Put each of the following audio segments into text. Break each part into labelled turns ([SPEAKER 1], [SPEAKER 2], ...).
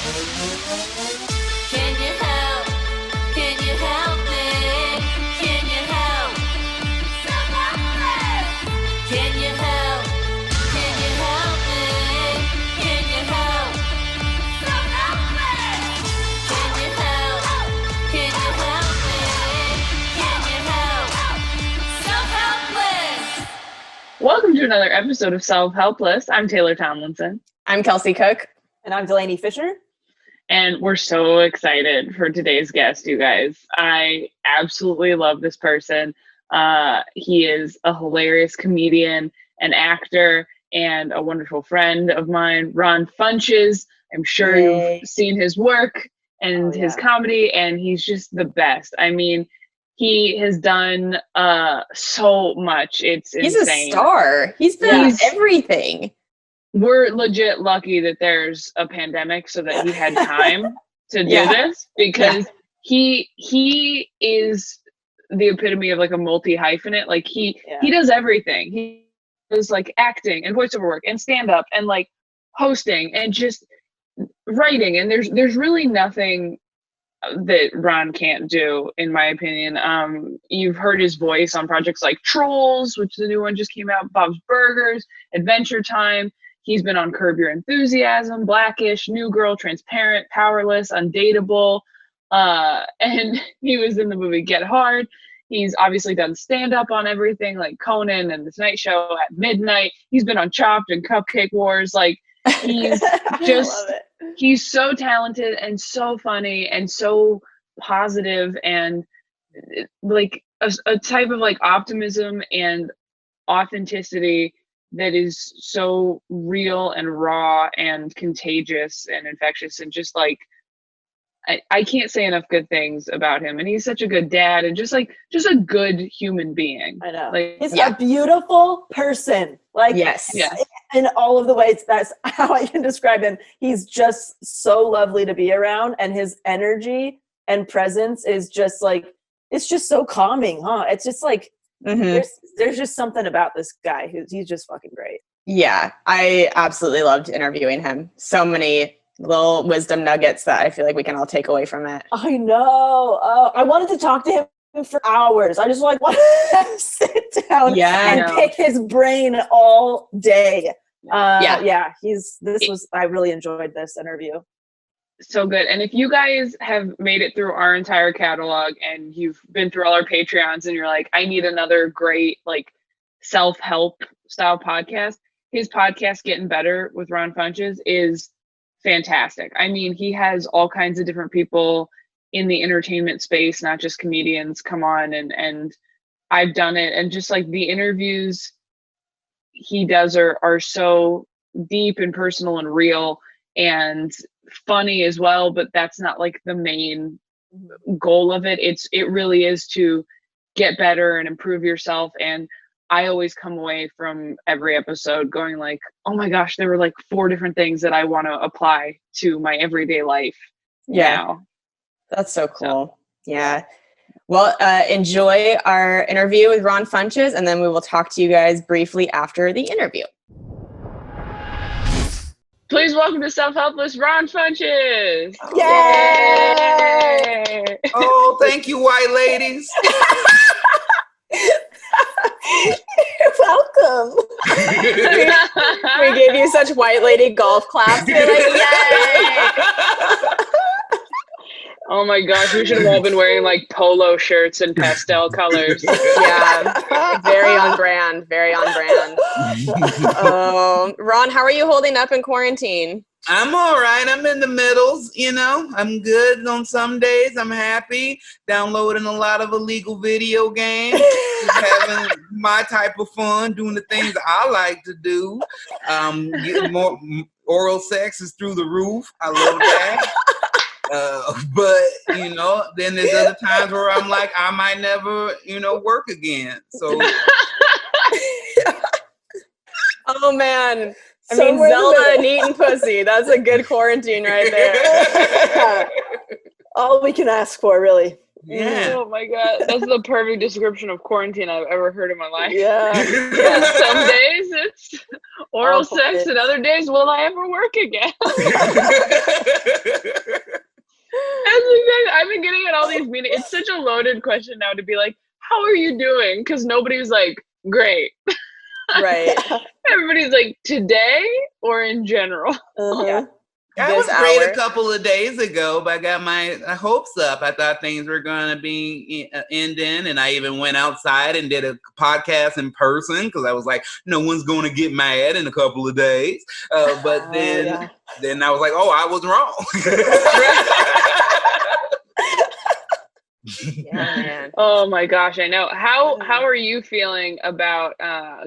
[SPEAKER 1] Can you help? Can you help me? Can you help? Self-Helpless! Can you help? Can you help me? Can you help? Self-Helpless! Can you help? Can you help me? Can you help? Self-Helpless!
[SPEAKER 2] Welcome to another episode of Self-Helpless. I'm Taylor Tomlinson.
[SPEAKER 3] I'm Kelsey Cook.
[SPEAKER 4] And I'm Delaney Fisher.
[SPEAKER 2] And we're so excited for today's guest, you guys. I absolutely love this person. He is a hilarious comedian, an actor, and a wonderful friend of mine, Ron Funches. I'm sure you've seen his work and his comedy, and he's just the best. I mean, he has done so much. It's
[SPEAKER 3] He's
[SPEAKER 2] insane.
[SPEAKER 3] a star. He's been everything.
[SPEAKER 2] We're legit lucky that there's a pandemic so that he had time to do this, because he is the epitome of like a multi-hyphenate. Like he does everything. He does like acting and voiceover work and stand-up and like hosting and just writing. And there's really nothing that Ron can't do, in my opinion. You've heard his voice on projects like Trolls, which the new one just came out, Bob's Burgers, Adventure Time. He's been on Curb Your Enthusiasm, Blackish, New Girl, Transparent, Powerless, Undateable, and he was in the movie Get Hard. He's obviously done stand-up on everything like Conan and The Tonight Show at Midnight. He's been on Chopped and Cupcake Wars. Like, he's just, he's so talented and so funny and so positive, and like a type of like optimism and authenticity that is so real and raw and contagious and infectious, and just like I can't say enough good things about him. And he's such a good dad and just a good human being.
[SPEAKER 4] I know.
[SPEAKER 2] Like,
[SPEAKER 4] he's a beautiful person. Like, in all of the ways, that's how I can describe him. He's just so lovely to be around, and his energy and presence is just like, it's just so calming, huh? It's just like, there's just something about this guy he's just fucking great.
[SPEAKER 3] Yeah, I absolutely loved interviewing him. So many little wisdom nuggets that I feel like we can all take away from it.
[SPEAKER 4] I know. I wanted to talk to him for hours. I just want to sit down and pick his brain all day. I really enjoyed this interview.
[SPEAKER 2] So good. And if you guys have made it through our entire catalog and you've been through all our Patreons and you're like, I need another great like self-help style podcast, his podcast Gettin Better with Ron Funches is fantastic. I mean, he has all kinds of different people in the entertainment space, not just comedians, come on, and I've done it, and just like the interviews he does are so deep and personal and real and funny as well, but that's not like the main goal of it. It really is to get better and improve yourself. And I always come away from every episode going like, oh my gosh, there were like 4 different things that I want to apply to my everyday life now.
[SPEAKER 3] That's so cool. Yeah. Well, enjoy our interview with Ron Funches, and then we will talk to you guys briefly after the interview.
[SPEAKER 2] Please welcome to Self-Helpless, Ron Funches.
[SPEAKER 4] Yay!
[SPEAKER 5] Oh, thank you, white ladies.
[SPEAKER 4] You're welcome.
[SPEAKER 3] We gave you such white lady golf claps. You're like, yay!
[SPEAKER 2] Oh my gosh, we should have all been wearing like polo shirts and pastel colors.
[SPEAKER 3] Yeah, very on brand, very on brand. Ron, how are you holding up in quarantine?
[SPEAKER 5] I'm all right. I'm in the middles, you know. I'm good on some days. I'm happy. Downloading a lot of illegal video games. Just having my type of fun, doing the things I like to do. Getting more oral sex is through the roof. I love that. But, you know, then there's other times where I'm like, I might never, work again. So.
[SPEAKER 3] Oh, man. I mean, Zelda and eating pussy. That's a good quarantine right there.
[SPEAKER 4] All we can ask for, really.
[SPEAKER 5] Yeah.
[SPEAKER 2] Oh my God. That's the perfect description of quarantine I've ever heard in my life.
[SPEAKER 4] Yeah.
[SPEAKER 2] Some days it's oral sex, and other days, will I ever work again? loaded question now to be like, how are you doing? Because nobody's like, great.
[SPEAKER 3] Right.
[SPEAKER 2] Everybody's like, today or in general?
[SPEAKER 3] Yeah.
[SPEAKER 5] I
[SPEAKER 3] This
[SPEAKER 5] was great
[SPEAKER 3] hour.
[SPEAKER 5] a couple of days ago, but I got my hopes up. I thought things were going to be ending, and I even went outside and did a podcast in person because I was like, no one's going to get mad in a couple of days. But then I was like, oh, I was wrong.
[SPEAKER 3] Yeah, man.
[SPEAKER 2] Oh my gosh, I know. How are you feeling about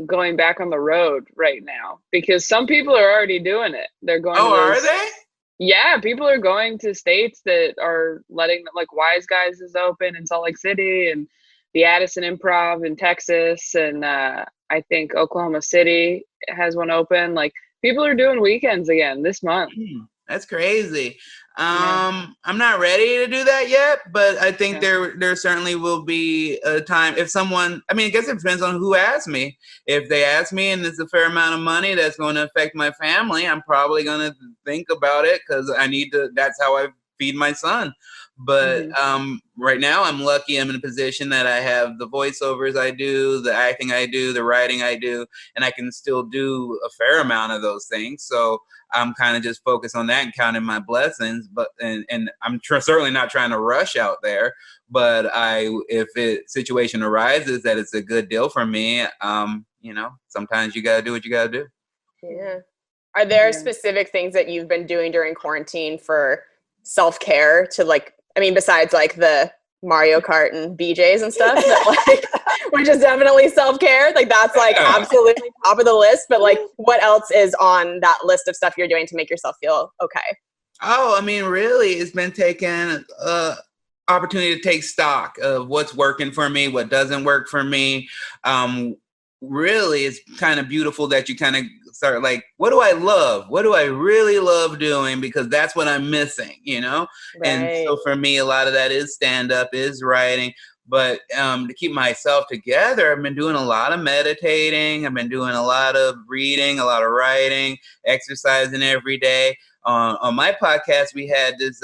[SPEAKER 2] going back on the road right now? Because some people are already doing it. They're going.
[SPEAKER 5] Oh,
[SPEAKER 2] to
[SPEAKER 5] are
[SPEAKER 2] those,
[SPEAKER 5] they?
[SPEAKER 2] Yeah, people are going to states that are letting them, like Wise Guys is open in Salt Lake City, and the Addison Improv in Texas, and I think Oklahoma City has one open. Like people are doing weekends again this month.
[SPEAKER 5] That's crazy. I'm not ready to do that yet, but I think there certainly will be a time if someone, I mean, I guess it depends on who asks me. If they ask me and it's a fair amount of money that's going to affect my family, I'm probably going to think about it because I need to, that's how I feed my son. But right now I'm lucky I'm in a position that I have the voiceovers I do, the acting I do, the writing I do, and I can still do a fair amount of those things. So I'm kind of just focused on that and counting my blessings. But and I'm certainly not trying to rush out there. But if it situation arises that it's a good deal for me, you know, sometimes you gotta do what you gotta do.
[SPEAKER 3] Yeah. Are there specific things that you've been doing during quarantine for self-care to like, I mean, besides like the Mario Kart and BJ's and stuff, that, like, which is definitely self-care. Like that's like absolutely top of the list. But like, what else is on that list of stuff you're doing to make yourself feel okay?
[SPEAKER 5] Oh, I mean, really, it's been taking opportunity to take stock of what's working for me, what doesn't work for me. Really, it's kind of beautiful that you kind of start like, what do I love? What do I really love doing? Because that's what I'm missing, you know?
[SPEAKER 3] Right.
[SPEAKER 5] And so for me, a lot of that is stand-up, is writing. But to keep myself together, I've been doing a lot of meditating. I've been doing a lot of reading, a lot of writing, exercising every day. On my podcast, we had this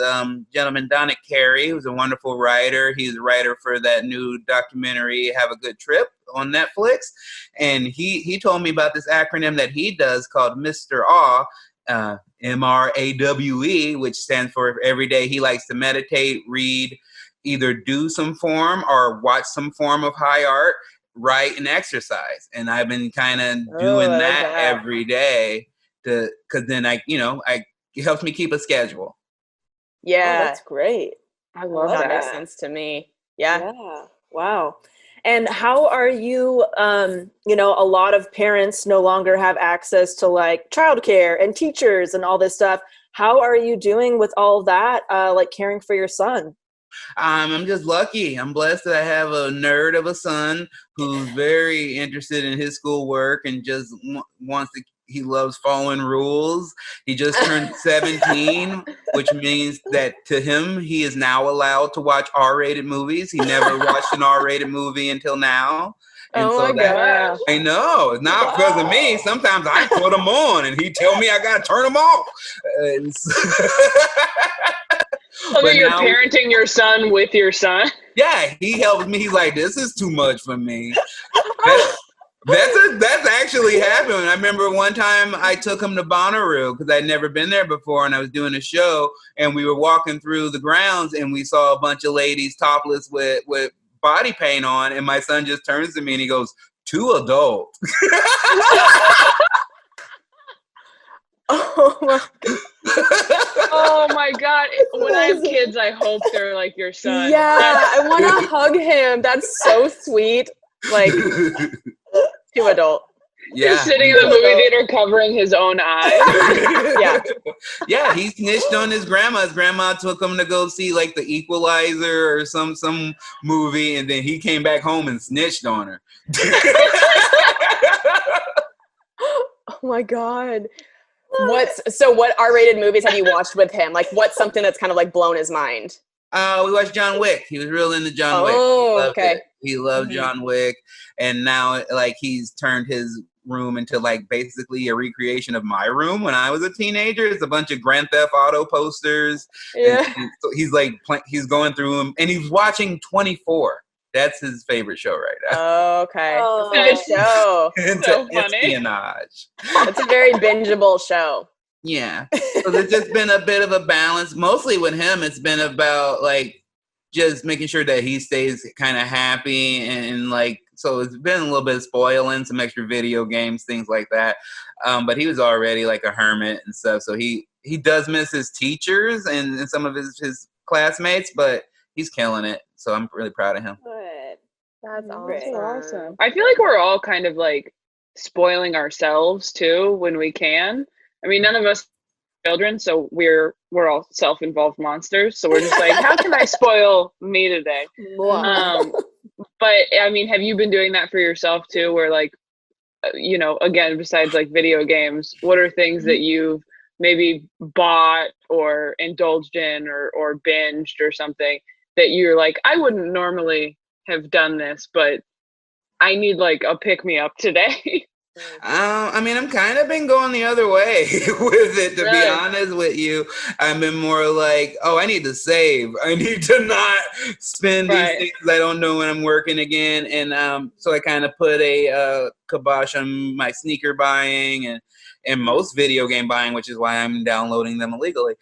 [SPEAKER 5] gentleman, Donick Carey, who's a wonderful writer. He's a writer for that new documentary, Have a Good Trip, on Netflix. And he told me about this acronym that he does called Mr. Awe, MRAWE, which stands for every day he likes to meditate, read, either do some form or watch some form of high art, write, and exercise. And I've been kind of doing that every day because then it helps me keep a schedule.
[SPEAKER 3] Yeah.
[SPEAKER 4] Oh, that's great.
[SPEAKER 3] I love that. That makes sense to me. Yeah.
[SPEAKER 4] Wow. And how are you, you know, a lot of parents no longer have access to like childcare and teachers and all this stuff. How are you doing with all of that, like caring for your son?
[SPEAKER 5] I'm just lucky. I'm blessed that I have a nerd of a son who's very interested in his schoolwork and just wants to. He loves following rules. He just turned 17, which means that to him, he is now allowed to watch R-rated movies. He never watched an R-rated movie until now. And
[SPEAKER 3] oh my gosh.
[SPEAKER 5] I know, it's not because of me. Sometimes I put them on and he tell me I got to turn them off.
[SPEAKER 2] So you're parenting your son with your son?
[SPEAKER 5] Yeah, he helps me. He's like, this is too much for me. That's actually happened. I remember one time I took him to Bonnaroo because I'd never been there before, and I was doing a show, and we were walking through the grounds, and we saw a bunch of ladies topless with body paint on, and my son just turns to me and he goes, "Too adult."
[SPEAKER 3] Oh my God.
[SPEAKER 2] Oh my God. When I have kids, I hope they're like your son.
[SPEAKER 3] Yeah, I want to hug him. That's so sweet. Like, too adult.
[SPEAKER 5] Yeah.
[SPEAKER 2] He's sitting in the movie theater covering his own eyes.
[SPEAKER 3] Yeah.
[SPEAKER 5] Yeah, he snitched on his grandma. His grandma took him to go see like The Equalizer or some movie, and then he came back home and snitched on her.
[SPEAKER 3] Oh my God. What R-rated movies have you watched with him? Like, what's something that's kind of like blown his mind?
[SPEAKER 5] We watched John Wick. He was real into John Wick.
[SPEAKER 3] Oh, okay.
[SPEAKER 5] He loved John Wick, and now like he's turned his room into like basically a recreation of my room when I was a teenager. It's a bunch of Grand Theft Auto posters.
[SPEAKER 3] Yeah.
[SPEAKER 5] And so he's like, he's going through them and he's watching 24. That's his favorite show right now.
[SPEAKER 3] Oh, okay.
[SPEAKER 4] Oh.
[SPEAKER 3] It's a good show.
[SPEAKER 5] Into
[SPEAKER 2] So funny.
[SPEAKER 5] espionage.
[SPEAKER 3] It's a very bingeable show.
[SPEAKER 5] Yeah. So there's just been a bit of a balance. Mostly with him, it's been about like just making sure that he stays kind of happy and like, so it's been a little bit of spoiling, some extra video games, things like that. But he was already like a hermit and stuff. So he does miss his teachers and some of his classmates, but he's killing it. So I'm really proud of him.
[SPEAKER 4] Good.
[SPEAKER 3] That's
[SPEAKER 4] Great.
[SPEAKER 3] awesome.
[SPEAKER 2] I feel like we're all kind of like spoiling ourselves too when we can. I mean, none of us are children, so we're all self-involved monsters. So we're just like, how can I spoil me today? But I mean, have you been doing that for yourself too? Where like, you know, again, besides like video games, what are things that you've maybe bought or indulged in or binged or something that you're like, I wouldn't normally have done this, but I need like a pick me up today.
[SPEAKER 5] I mean, I'm kind of been going the other way with it, to
[SPEAKER 2] Really?
[SPEAKER 5] be honest with you. I've been more like, oh, I need to save. I need to not spend
[SPEAKER 2] Right.
[SPEAKER 5] these things I don't know when I'm working again. And so I kind of put a kibosh on my sneaker buying and most video game buying, which is why I'm downloading them illegally.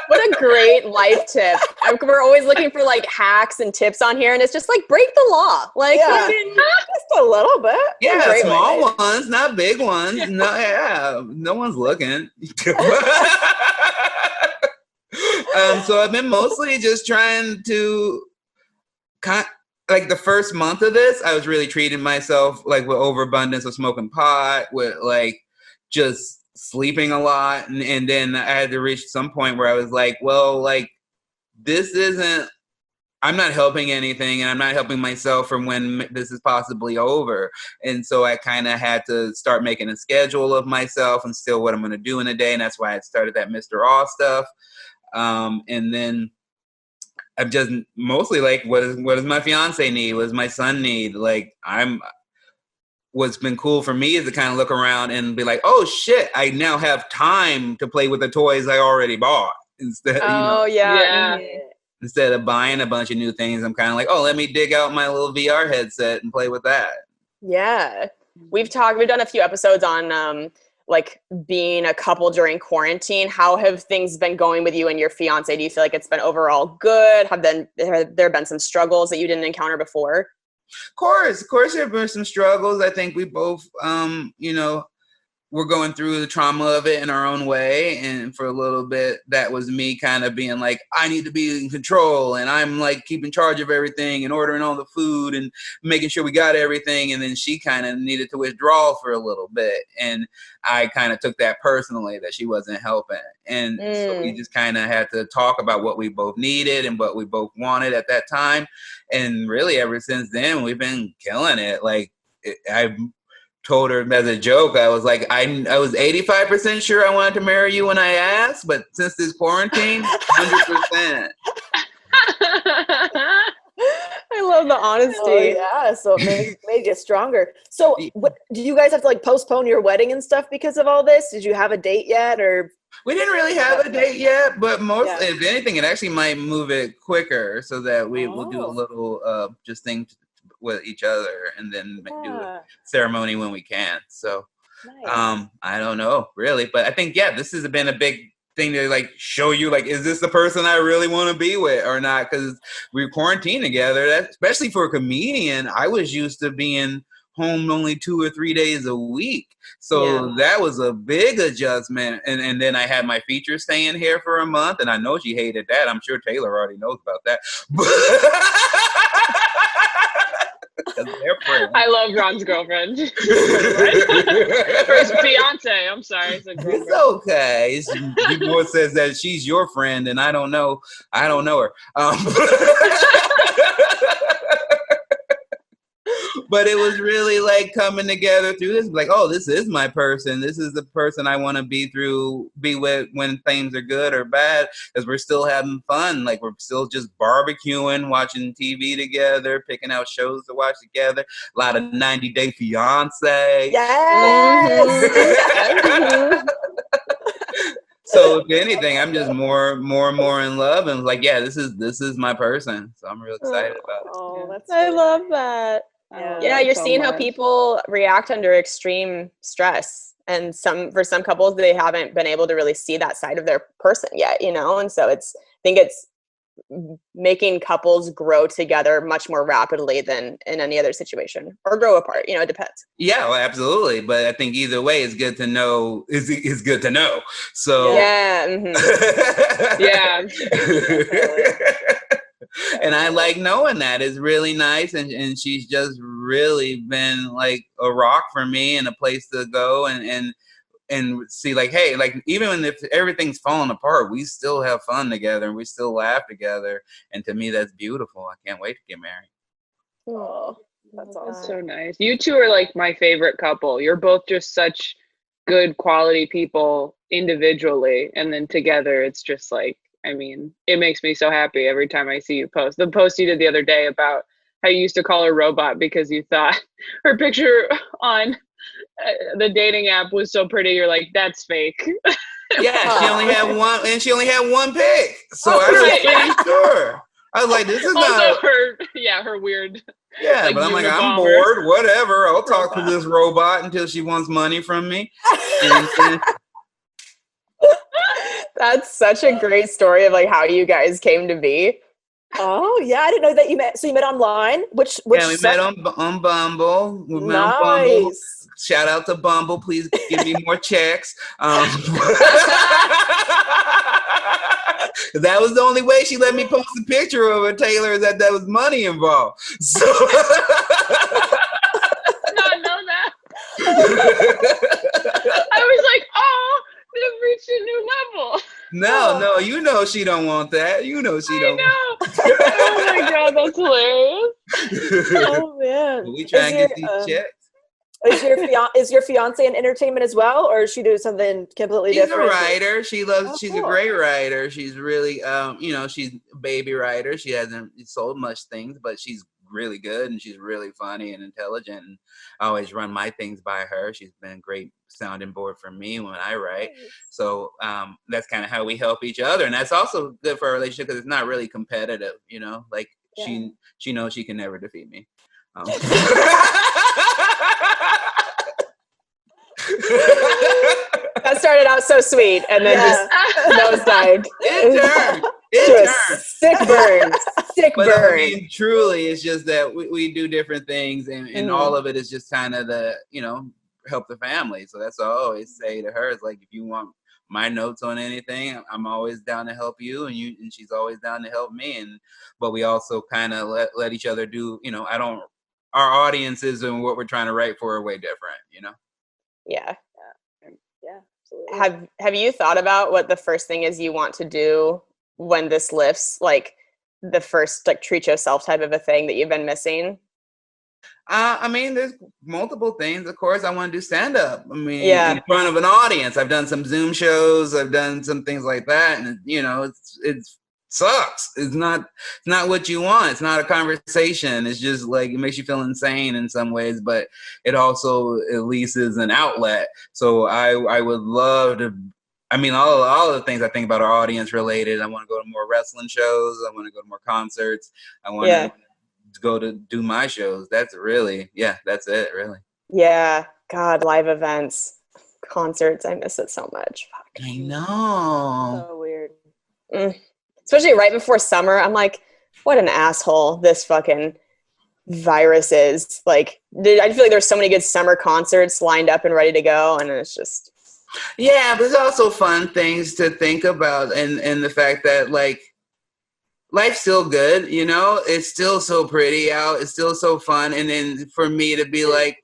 [SPEAKER 3] What a great life tip. We're always looking for like hacks and tips on here, and it's just like break the law. Like,
[SPEAKER 4] Yeah. Just a little bit.
[SPEAKER 5] Yeah,
[SPEAKER 3] Great
[SPEAKER 5] small
[SPEAKER 3] way.
[SPEAKER 5] ones, not big ones. No, yeah, no one's looking. So I've been mostly just trying to, like the first month of this, I was really treating myself like with overabundance of smoking pot, with like just sleeping a lot, and then I had to reach some point where I was like, well, like this isn't. I'm not helping anything, and I'm not helping myself from when this is possibly over. And so I kind of had to start making a schedule of myself and still what I'm going to do in a day. And that's why I started that Mr. Awe stuff. And then I'm just mostly like, what does my fiance need? What does my son need? Like what's been cool for me is to kind of look around and be like, oh shit, I now have time to play with the toys I already bought instead.
[SPEAKER 3] oh yeah.
[SPEAKER 2] Yeah.
[SPEAKER 5] Instead of buying a bunch of new things, I'm kind of like, oh, let me dig out my little VR headset and play with that.
[SPEAKER 3] Yeah. We've done a few episodes on like being a couple during quarantine. How have things been going with you and your fiance? Do you feel like it's been overall good? Have there been some struggles that you didn't encounter before?
[SPEAKER 5] Of course, there have been some struggles. I think we both, we're going through the trauma of it in our own way. And for a little bit, that was me kind of being like, I need to be in control. And I'm like keeping charge of everything and ordering all the food and making sure we got everything. And then she kind of needed to withdraw for a little bit. And I kind of took that personally, that she wasn't helping. And so we just kind of had to talk about what we both needed and what we both wanted at that time. And really ever since then, we've been killing it. Like I've told her as a joke, I was like, I was 85% sure I wanted to marry you when I asked, but since this quarantine, 100%.
[SPEAKER 3] I love the honesty.
[SPEAKER 4] Oh, yeah, so it made you stronger. So did you guys have to like postpone your wedding and stuff because of all this? Did you have a date yet, or?
[SPEAKER 5] We didn't really have a date yet, but
[SPEAKER 4] Yeah.
[SPEAKER 5] if anything, it actually might move it quicker so that we will do a little just thing with each other and then do a ceremony when we can. So
[SPEAKER 4] Nice.
[SPEAKER 5] I don't know really, but I think this has been a big thing to like show you, like, is this the person I really want to be with or not? Because we're quarantined together. That, especially for a comedian, I was used to being home only 2 or 3 days a week. So that was a big adjustment. And then I had my feature staying here for a month, and I know she hated that. I'm sure Taylor already knows about that.
[SPEAKER 2] I love Ron's girlfriend. Or his fiance. I'm sorry.
[SPEAKER 5] It's okay. People says that she's your friend, and I don't know her. But it was really like coming together through this, like, oh, this is my person. This is the person I want to be with when things are good or bad, because we're still having fun. Like, we're still just barbecuing, watching TV together, picking out shows to watch together. A lot of 90 Day Fiance.
[SPEAKER 4] Yes.
[SPEAKER 3] Mhm.
[SPEAKER 5] So if anything, I'm just more and more in love, and like, yeah, this is my person. So I'm real excited about it.
[SPEAKER 4] Oh, that's
[SPEAKER 3] I
[SPEAKER 4] really
[SPEAKER 3] love that.
[SPEAKER 4] Yeah.
[SPEAKER 3] Yeah, you're seeing how people react under extreme stress. And for some couples, they haven't been able to really see that side of their person yet, you know? And so I think it's making couples grow together much more rapidly than in any other situation, or grow apart, you know, it depends.
[SPEAKER 5] Yeah, well, absolutely. But I think either way, it's good to know. Is good to know. So
[SPEAKER 3] yeah,
[SPEAKER 2] Yeah.
[SPEAKER 5] And I like knowing that. It's really nice, and she's just really been like a rock for me and a place to go and see, like, hey, like, even if everything's falling apart, we still have fun together and we still laugh together. And to me, that's beautiful. I can't wait to get married.
[SPEAKER 3] Oh,
[SPEAKER 4] That's
[SPEAKER 2] That's
[SPEAKER 4] awesome.
[SPEAKER 2] so nice. You two are like my favorite couple. You're both just such good quality people individually, and then together it's just like, I mean, it makes me so happy every time I see you post. The post you did the other day about how you used to call her robot because you thought her picture on the dating app was so pretty. You're like, that's fake.
[SPEAKER 5] Yeah, she only had one, and she only had one pick. So I was
[SPEAKER 2] Right.
[SPEAKER 5] pretty sure. I was like, this is
[SPEAKER 2] Also,
[SPEAKER 5] not.
[SPEAKER 2] her weird.
[SPEAKER 5] Yeah,
[SPEAKER 2] like,
[SPEAKER 5] but I'm like, I'm
[SPEAKER 2] Unabomber.
[SPEAKER 5] bored. Whatever. I'll talk to
[SPEAKER 4] Robot.
[SPEAKER 5] this robot until she wants money from me. And
[SPEAKER 3] that's such a great story of like how you guys came to be.
[SPEAKER 4] Oh yeah, I didn't know that you met. So you met online. Which
[SPEAKER 5] yeah, we met on Bumble. We met on Bumble.
[SPEAKER 4] nice.
[SPEAKER 5] Shout out to Bumble. Please give me more checks. That was the only way she let me post a picture of her, Taylor, that there was money involved. So
[SPEAKER 2] Not know that. I was like, oh, they've reached a new level.
[SPEAKER 5] No, you know she don't want that. You know she don't.
[SPEAKER 2] I know. Oh my god, that's hilarious.
[SPEAKER 4] Oh man.
[SPEAKER 5] We try and get these checks.
[SPEAKER 4] Is your fiance in entertainment as well, or is she doing something completely
[SPEAKER 5] She's
[SPEAKER 4] different?
[SPEAKER 5] a writer. She's
[SPEAKER 4] Oh,
[SPEAKER 5] a
[SPEAKER 4] cool.
[SPEAKER 5] great writer. She's really she's a baby writer. She hasn't sold much things, but she's really good and she's really funny and intelligent. And I always run my things by her. She's been a great sounding board for me when I write. So that's kind of how we help each other. And that's also good for our relationship because it's not really competitive, you know, like she knows she can never defeat me.
[SPEAKER 3] That started out so sweet and then just nosedived.
[SPEAKER 5] It turned.
[SPEAKER 3] Sick burn. Sick
[SPEAKER 5] But
[SPEAKER 3] burn.
[SPEAKER 5] I mean, truly, it's just that we do different things, and all of it is just kind of the, help the family. So that's all I always say to her. It's like, if you want my notes on anything, I'm always down to help you, and she's always down to help me. But we also kind of let each other do, our audiences and what we're trying to write for are way different,
[SPEAKER 3] Yeah.
[SPEAKER 4] Absolutely.
[SPEAKER 3] Have you thought about what the first thing is you want to do when this lifts? Like the first treat yourself type of a thing that you've been missing?
[SPEAKER 5] I mean, there's multiple things. Of course, I want to do stand-up. I mean, in front of an audience. I've done some Zoom shows. I've done some things like that, and it sucks. It's not what you want. It's not a conversation. It's just like, it makes you feel insane in some ways, but it also at least is an outlet. So I would love to. I mean, all of the things I think about are audience related. I want to go to more wrestling shows. I want to go to more concerts. I want to go to do my shows. That's really, that's it, really.
[SPEAKER 3] Yeah. God, live events, concerts. I miss it so much. Fuck.
[SPEAKER 5] I know.
[SPEAKER 4] So weird.
[SPEAKER 3] Especially right before summer. I'm like, what an asshole this fucking virus is. Like, I feel like there's so many good summer concerts lined up and ready to go, and it's just.
[SPEAKER 5] Yeah, but there's also fun things to think about, and the fact that, like, life's still good, it's still so pretty out, it's still so fun, and then for me to be like,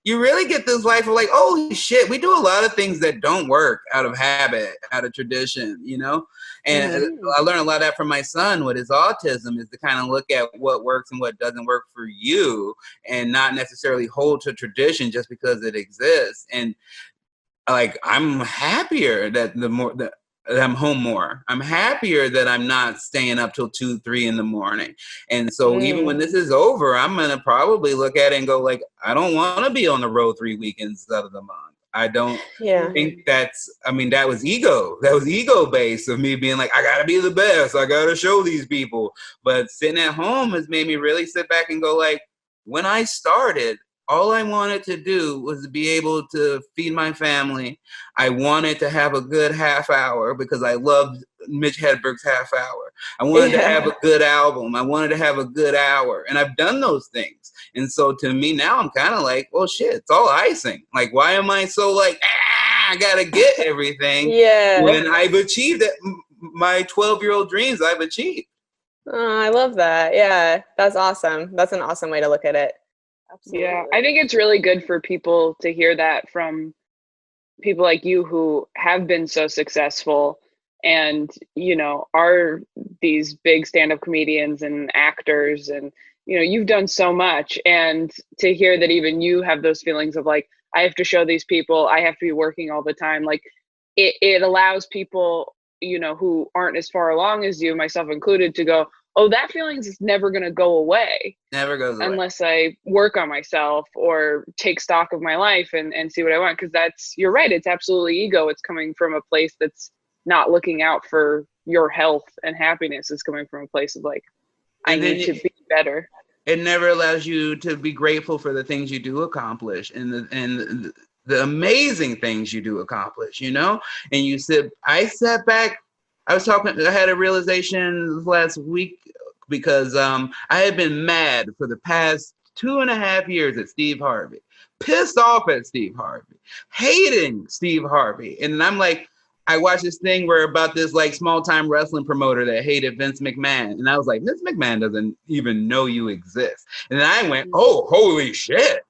[SPEAKER 5] you really get this life of like, holy shit, we do a lot of things that don't work out of habit, out of tradition, you know? And I learned a lot of that from my son with his autism, is to kind of look at what works and what doesn't work for you, and not necessarily hold to tradition just because it exists. And like, I'm happier that that I'm home more. I'm happier that I'm not staying up till 2, 3 in the morning. And so even when this is over, I'm gonna probably look at it and go like, I don't want to be on the road 3 weekends out of the month. I don't think that's, I mean, that was ego. That was ego based of me being like, I gotta be the best. I gotta show these people. But sitting at home has made me really sit back and go like, when I started, all I wanted to do was to be able to feed my family. I wanted to have a good half hour because I loved Mitch Hedberg's half hour. I wanted to have a good album. I wanted to have a good hour. And I've done those things. And so to me now, I'm kind of like, well, shit, it's all icing. Like, why am I so like, I got to get everything when I've achieved it? My 12-year-old dreams I've achieved.
[SPEAKER 3] Oh, I love that. Yeah, that's awesome. That's an awesome way to look at it. Absolutely.
[SPEAKER 2] Yeah, I think it's really good for people to hear that from people like you who have been so successful and, you know, are these big stand-up comedians and actors, and, you know, you've done so much. And to hear that even you have those feelings of like, I have to show these people, I have to be working all the time. Like it allows people, you know, who aren't as far along as you, myself included, to go, oh, that feelings is never going to go away.
[SPEAKER 5] Never goes away.
[SPEAKER 2] Unless I work on myself or take stock of my life and see what I want. Because that's, you're right, it's absolutely ego. It's coming from a place that's not looking out for your health and happiness. It's coming from a place of like, I need to be better.
[SPEAKER 5] It never allows you to be grateful for the things you do accomplish and the amazing things you do accomplish, you know? And I sat back, I had a realization last week because I had been mad for the past 2.5 years at Steve Harvey, pissed off at Steve Harvey, hating Steve Harvey. And I'm like, I watched this thing where about this like small time wrestling promoter that hated Vince McMahon. And I was like, Vince McMahon doesn't even know you exist. And then I went, oh, holy shit.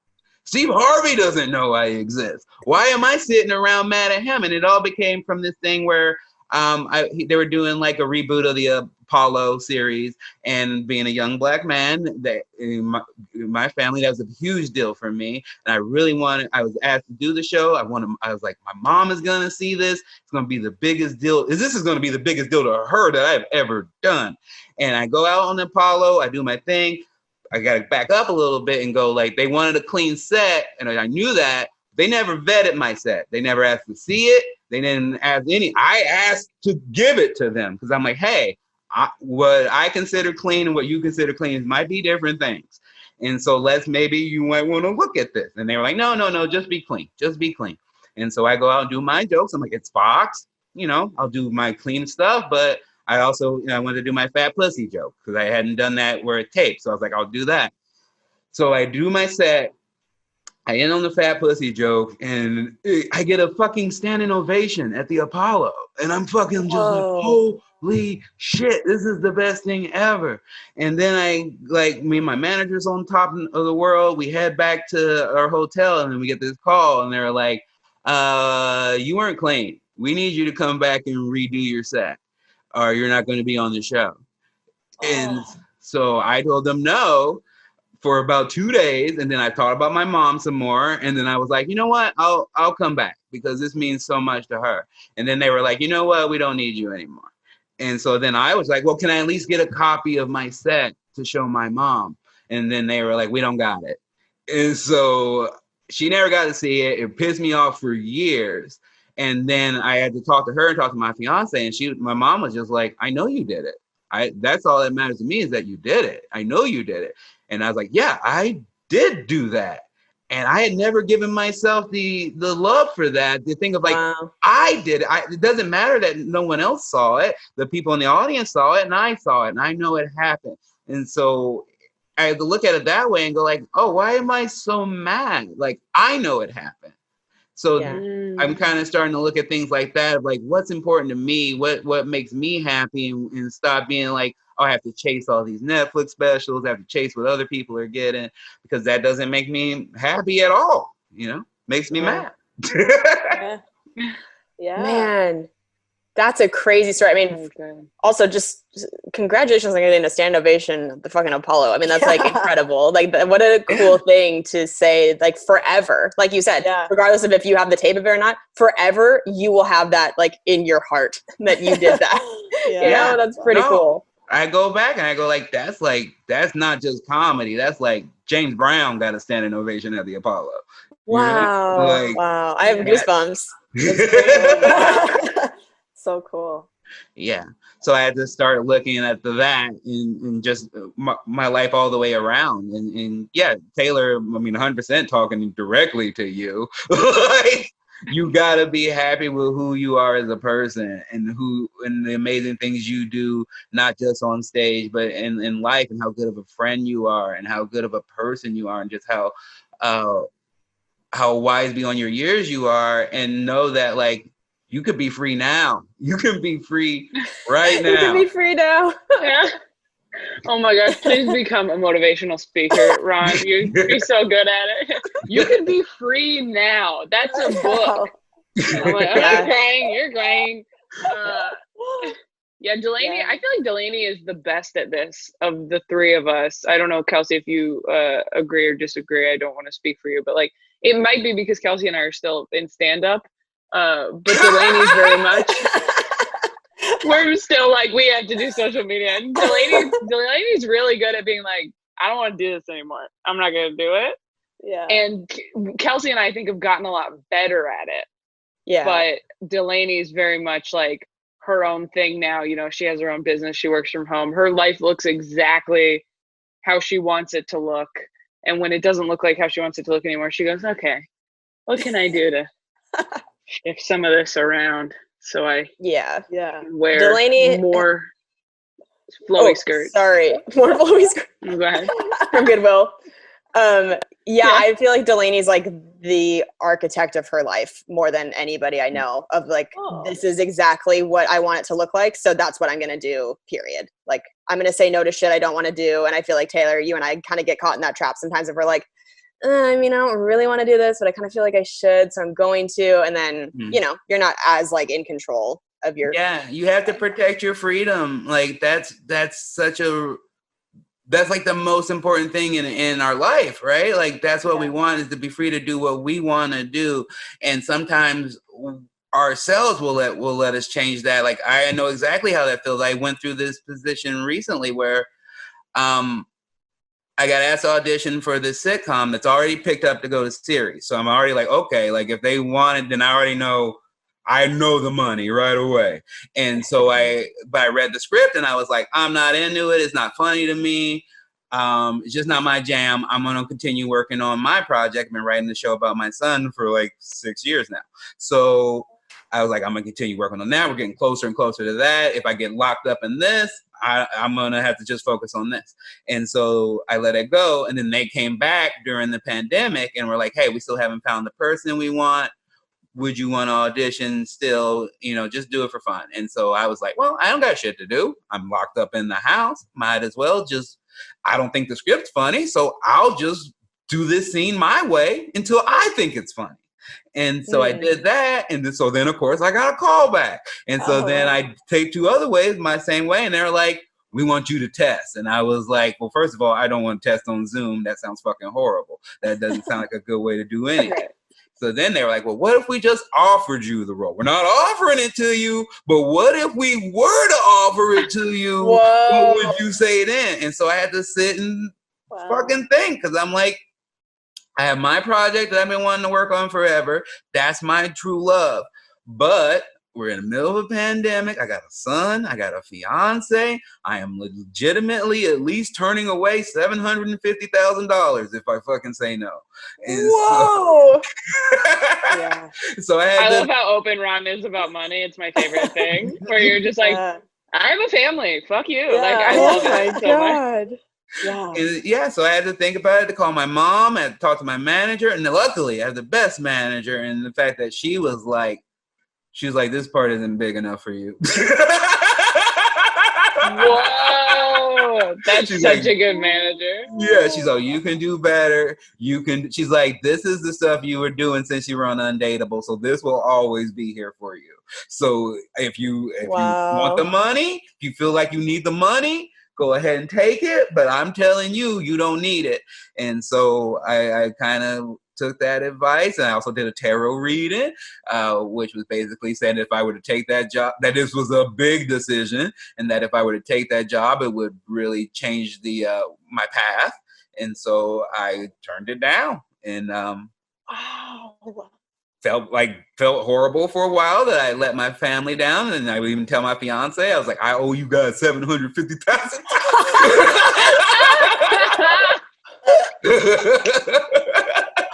[SPEAKER 5] Steve Harvey doesn't know I exist. Why am I sitting around mad at him? And it all became from this thing where they were doing like a reboot of the Apollo series, and being a young black man that in my family, that was a huge deal for me. And I really I was asked to do the show. I was like, my mom is going to see this. It's going to be the biggest deal. This is going to be the biggest deal to her that I've ever done. And I go out on Apollo, I do my thing. I got to back up a little bit and go like, they wanted a clean set. And I knew that. They never vetted my set. They never asked to see it. They didn't ask I asked to give it to them because I'm like, hey, what I consider clean and what you consider clean might be different things. And so maybe you might want to look at this. And they were like, no, just be clean. Just be clean. And so I go out and do my jokes. I'm like, it's Fox. You know, I'll do my clean stuff. But I also, I wanted to do my fat pussy joke because I hadn't done that where it taped. So I was like, I'll do that. So I do my set. I end on the fat pussy joke, and I get a fucking standing ovation at the Apollo. And I'm fucking just like, holy shit, this is the best thing ever. And then me and my manager's on top of the world. We head back to our hotel, and then we get this call, and they're like, you weren't clean. We need you to come back and redo your set, or you're not going to be on the show. And so I told them no for about 2 days, and then I thought about my mom some more, and then I was like, you know what, I'll come back because this means so much to her. And then they were like, you know what, we don't need you anymore. And so then I was like, well, can I at least get a copy of my set to show my mom? And then they were like, we don't got it. And so she never got to see it. It pissed me off for years. And then I had to talk to her and talk to my fiance, and my mom was just like, I know you did it. That's all that matters to me is that you did it. I know you did it. And I was like, yeah, I did do that. And I had never given myself the love for that, to think of like, I did it. It doesn't matter that no one else saw it. The people in the audience saw it, and I saw it, and I know it happened. And so I had to look at it that way and go like, oh, why am I so mad? Like, I know it happened. So I'm kind of starting to look at things like that, like what's important to me, what makes me happy, and stop being like, oh, I have to chase all these Netflix specials, I have to chase what other people are getting, because that doesn't make me happy at all. you know, makes me mad.
[SPEAKER 4] Yeah.
[SPEAKER 3] Man, that's a crazy story. I mean, also just congratulations on getting a stand ovation at the fucking Apollo. I mean, that's like incredible. Like, what a cool thing to say, like forever. Like you said, regardless of if you have the tape of it or not, forever you will have that like in your heart that you did that. You know, that's pretty cool.
[SPEAKER 5] I go back and I go that's not just comedy. That's like James Brown got a standing ovation at the Apollo.
[SPEAKER 3] Wow.
[SPEAKER 5] Like,
[SPEAKER 3] wow. I have goosebumps.
[SPEAKER 4] So cool.
[SPEAKER 5] Yeah. So I had to start looking at that and just my life all the way around. And yeah, Taylor, I mean, 100% talking directly to you. Like, you got to be happy with who you are as a person and the amazing things you do, not just on stage, but in life, and how good of a friend you are and how good of a person you are, and just how wise beyond your years you are, and know that like you could be free now. You can be free right now.
[SPEAKER 3] You can be free now.
[SPEAKER 2] Yeah. Oh my gosh, please become a motivational speaker, Ron. You'd be so good at it. You can be free now. That's a book. I'm like, okay, you're going. Yeah, Delaney, I feel like Delaney is the best at this of the three of us. I don't know, Kelsey, if you agree or disagree. I don't want to speak for you, but like it might be because Kelsey and I are still in stand-up. But Delaney's very much. We're still like, we have to do social media. And Delaney's really good at being like, I don't want to do this anymore. I'm not going to do it.
[SPEAKER 4] Yeah.
[SPEAKER 2] And Kelsey and I think have gotten a lot better at it.
[SPEAKER 3] Yeah.
[SPEAKER 2] But Delaney's very much like her own thing now. You know, she has her own business. She works from home. Her life looks exactly how she wants it to look. And when it doesn't look like how she wants it to look anymore, she goes, okay, what can I do to shift some of this around? So I wear
[SPEAKER 3] Delaney,
[SPEAKER 2] more flowy skirts.
[SPEAKER 3] Sorry, more flowy skirts.
[SPEAKER 2] Go ahead.
[SPEAKER 3] From Goodwill. I feel like Delaney's like the architect of her life more than anybody I know, of like, this is exactly what I want it to look like. So that's what I'm going to do, period. Like, I'm going to say no to shit I don't want to do. And I feel like, Taylor, you and I kind of get caught in that trap sometimes if we're like, I mean, I don't really want to do this, but I kind of feel like I should, so I'm going to. And then, you know, you're not as like in control of your.
[SPEAKER 5] Yeah, you have to protect your freedom. Like that's like the most important thing in our life, right? Like that's what we want, is to be free to do what we want to do. And sometimes ourselves will let us change that. Like I know exactly how that feels. I went through this position recently where I got asked to audition for this sitcom that's already picked up to go to series. So I'm already like, okay, like if they want it, then I know the money right away. And so I read the script and I was like, I'm not into it. It's not funny to me. It's just not my jam. I'm going to continue working on my project. I've been writing the show about my son for like 6 years now. So I was like, I'm going to continue working on that. We're getting closer and closer to that. If I get locked up in this, I'm going to have to just focus on this. And so I let it go. And then they came back during the pandemic and were like, hey, we still haven't found the person we want. Would you want to audition still? You know, just do it for fun. And so I was like, well, I don't got shit to do. I'm locked up in the house. Might as well I don't think the script's funny. So I'll just do this scene my way until I think it's funny. And so I did that. And then of course I got a call back. And so then I taped 2 other ways my same way. And they were like, we want you to test. And I was like, well, first of all, I don't want to test on Zoom. That sounds fucking horrible. That doesn't sound like a good way to do anything. So then they were like, well, what if we just offered you the role? We're not offering it to you, but what if we were to offer it to you? What would you say then? And so I had to sit and fucking think, because I'm like, I have my project that I've been wanting to work on forever. That's my true love. But we're in the middle of a pandemic. I got a son. I got a fiance. I am legitimately at least turning away $750,000 if I fucking say no. And
[SPEAKER 3] Whoa!
[SPEAKER 5] So I
[SPEAKER 2] love how open Ron is about money. It's my favorite thing. Where you're just like, I have a family. Fuck you.
[SPEAKER 4] Yeah.
[SPEAKER 2] Like I love it so much.
[SPEAKER 5] So I had to think about it, to call my mom, I had to talk to my manager, and luckily I have the best manager, and the fact that she was like, this part isn't big enough for you.
[SPEAKER 2] Whoa! Oh, that's
[SPEAKER 5] She's
[SPEAKER 2] such
[SPEAKER 5] like,
[SPEAKER 2] a good manager.
[SPEAKER 5] yeah, she's like, you can do better. She's like, this is the stuff you were doing since you were on Undateable. So this will always be here for you. So if you want the money, if you feel like you need the money, go ahead and take it. But I'm telling you, you don't need it. And so I kind of took that advice, and I also did a tarot reading, which was basically saying if I were to take that job, that this was a big decision, and that if I were to take that job, it would really change the my path. And so I turned it down, and felt horrible for a while that I let my family down, and I would even tell my fiance, I was like, I owe you guys $750,000.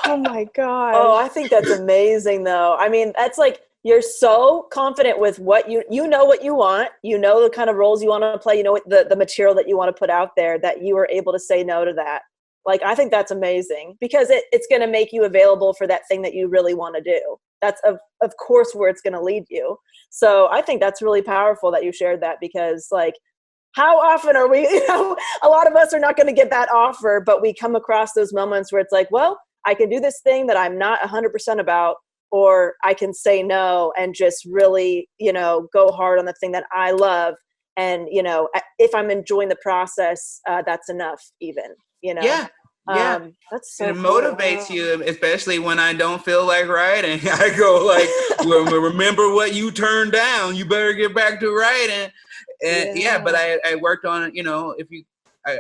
[SPEAKER 3] Oh my God.
[SPEAKER 4] Oh, I think that's amazing though. I mean, that's like, you're so confident with what you know what you want, you know the kind of roles you want to play, you know the material that you want to put out there, that you were able to say no to that. Like, I think that's amazing, because it's going to make you available for that thing that you really want to do. That's of course where it's going to lead you. So I think that's really powerful that you shared that, because like, how often are we, a lot of us are not going to get that offer, but we come across those moments where it's like, well, I can do this thing that I'm not 100% about, or I can say no and just really, go hard on the thing that I love. And, if I'm enjoying the process, that's enough even,
[SPEAKER 5] Yeah.
[SPEAKER 4] That's so
[SPEAKER 5] it motivates you, especially when I don't feel like writing. I go like, well, remember what you turned down, you better get back to writing. And but I worked on it, I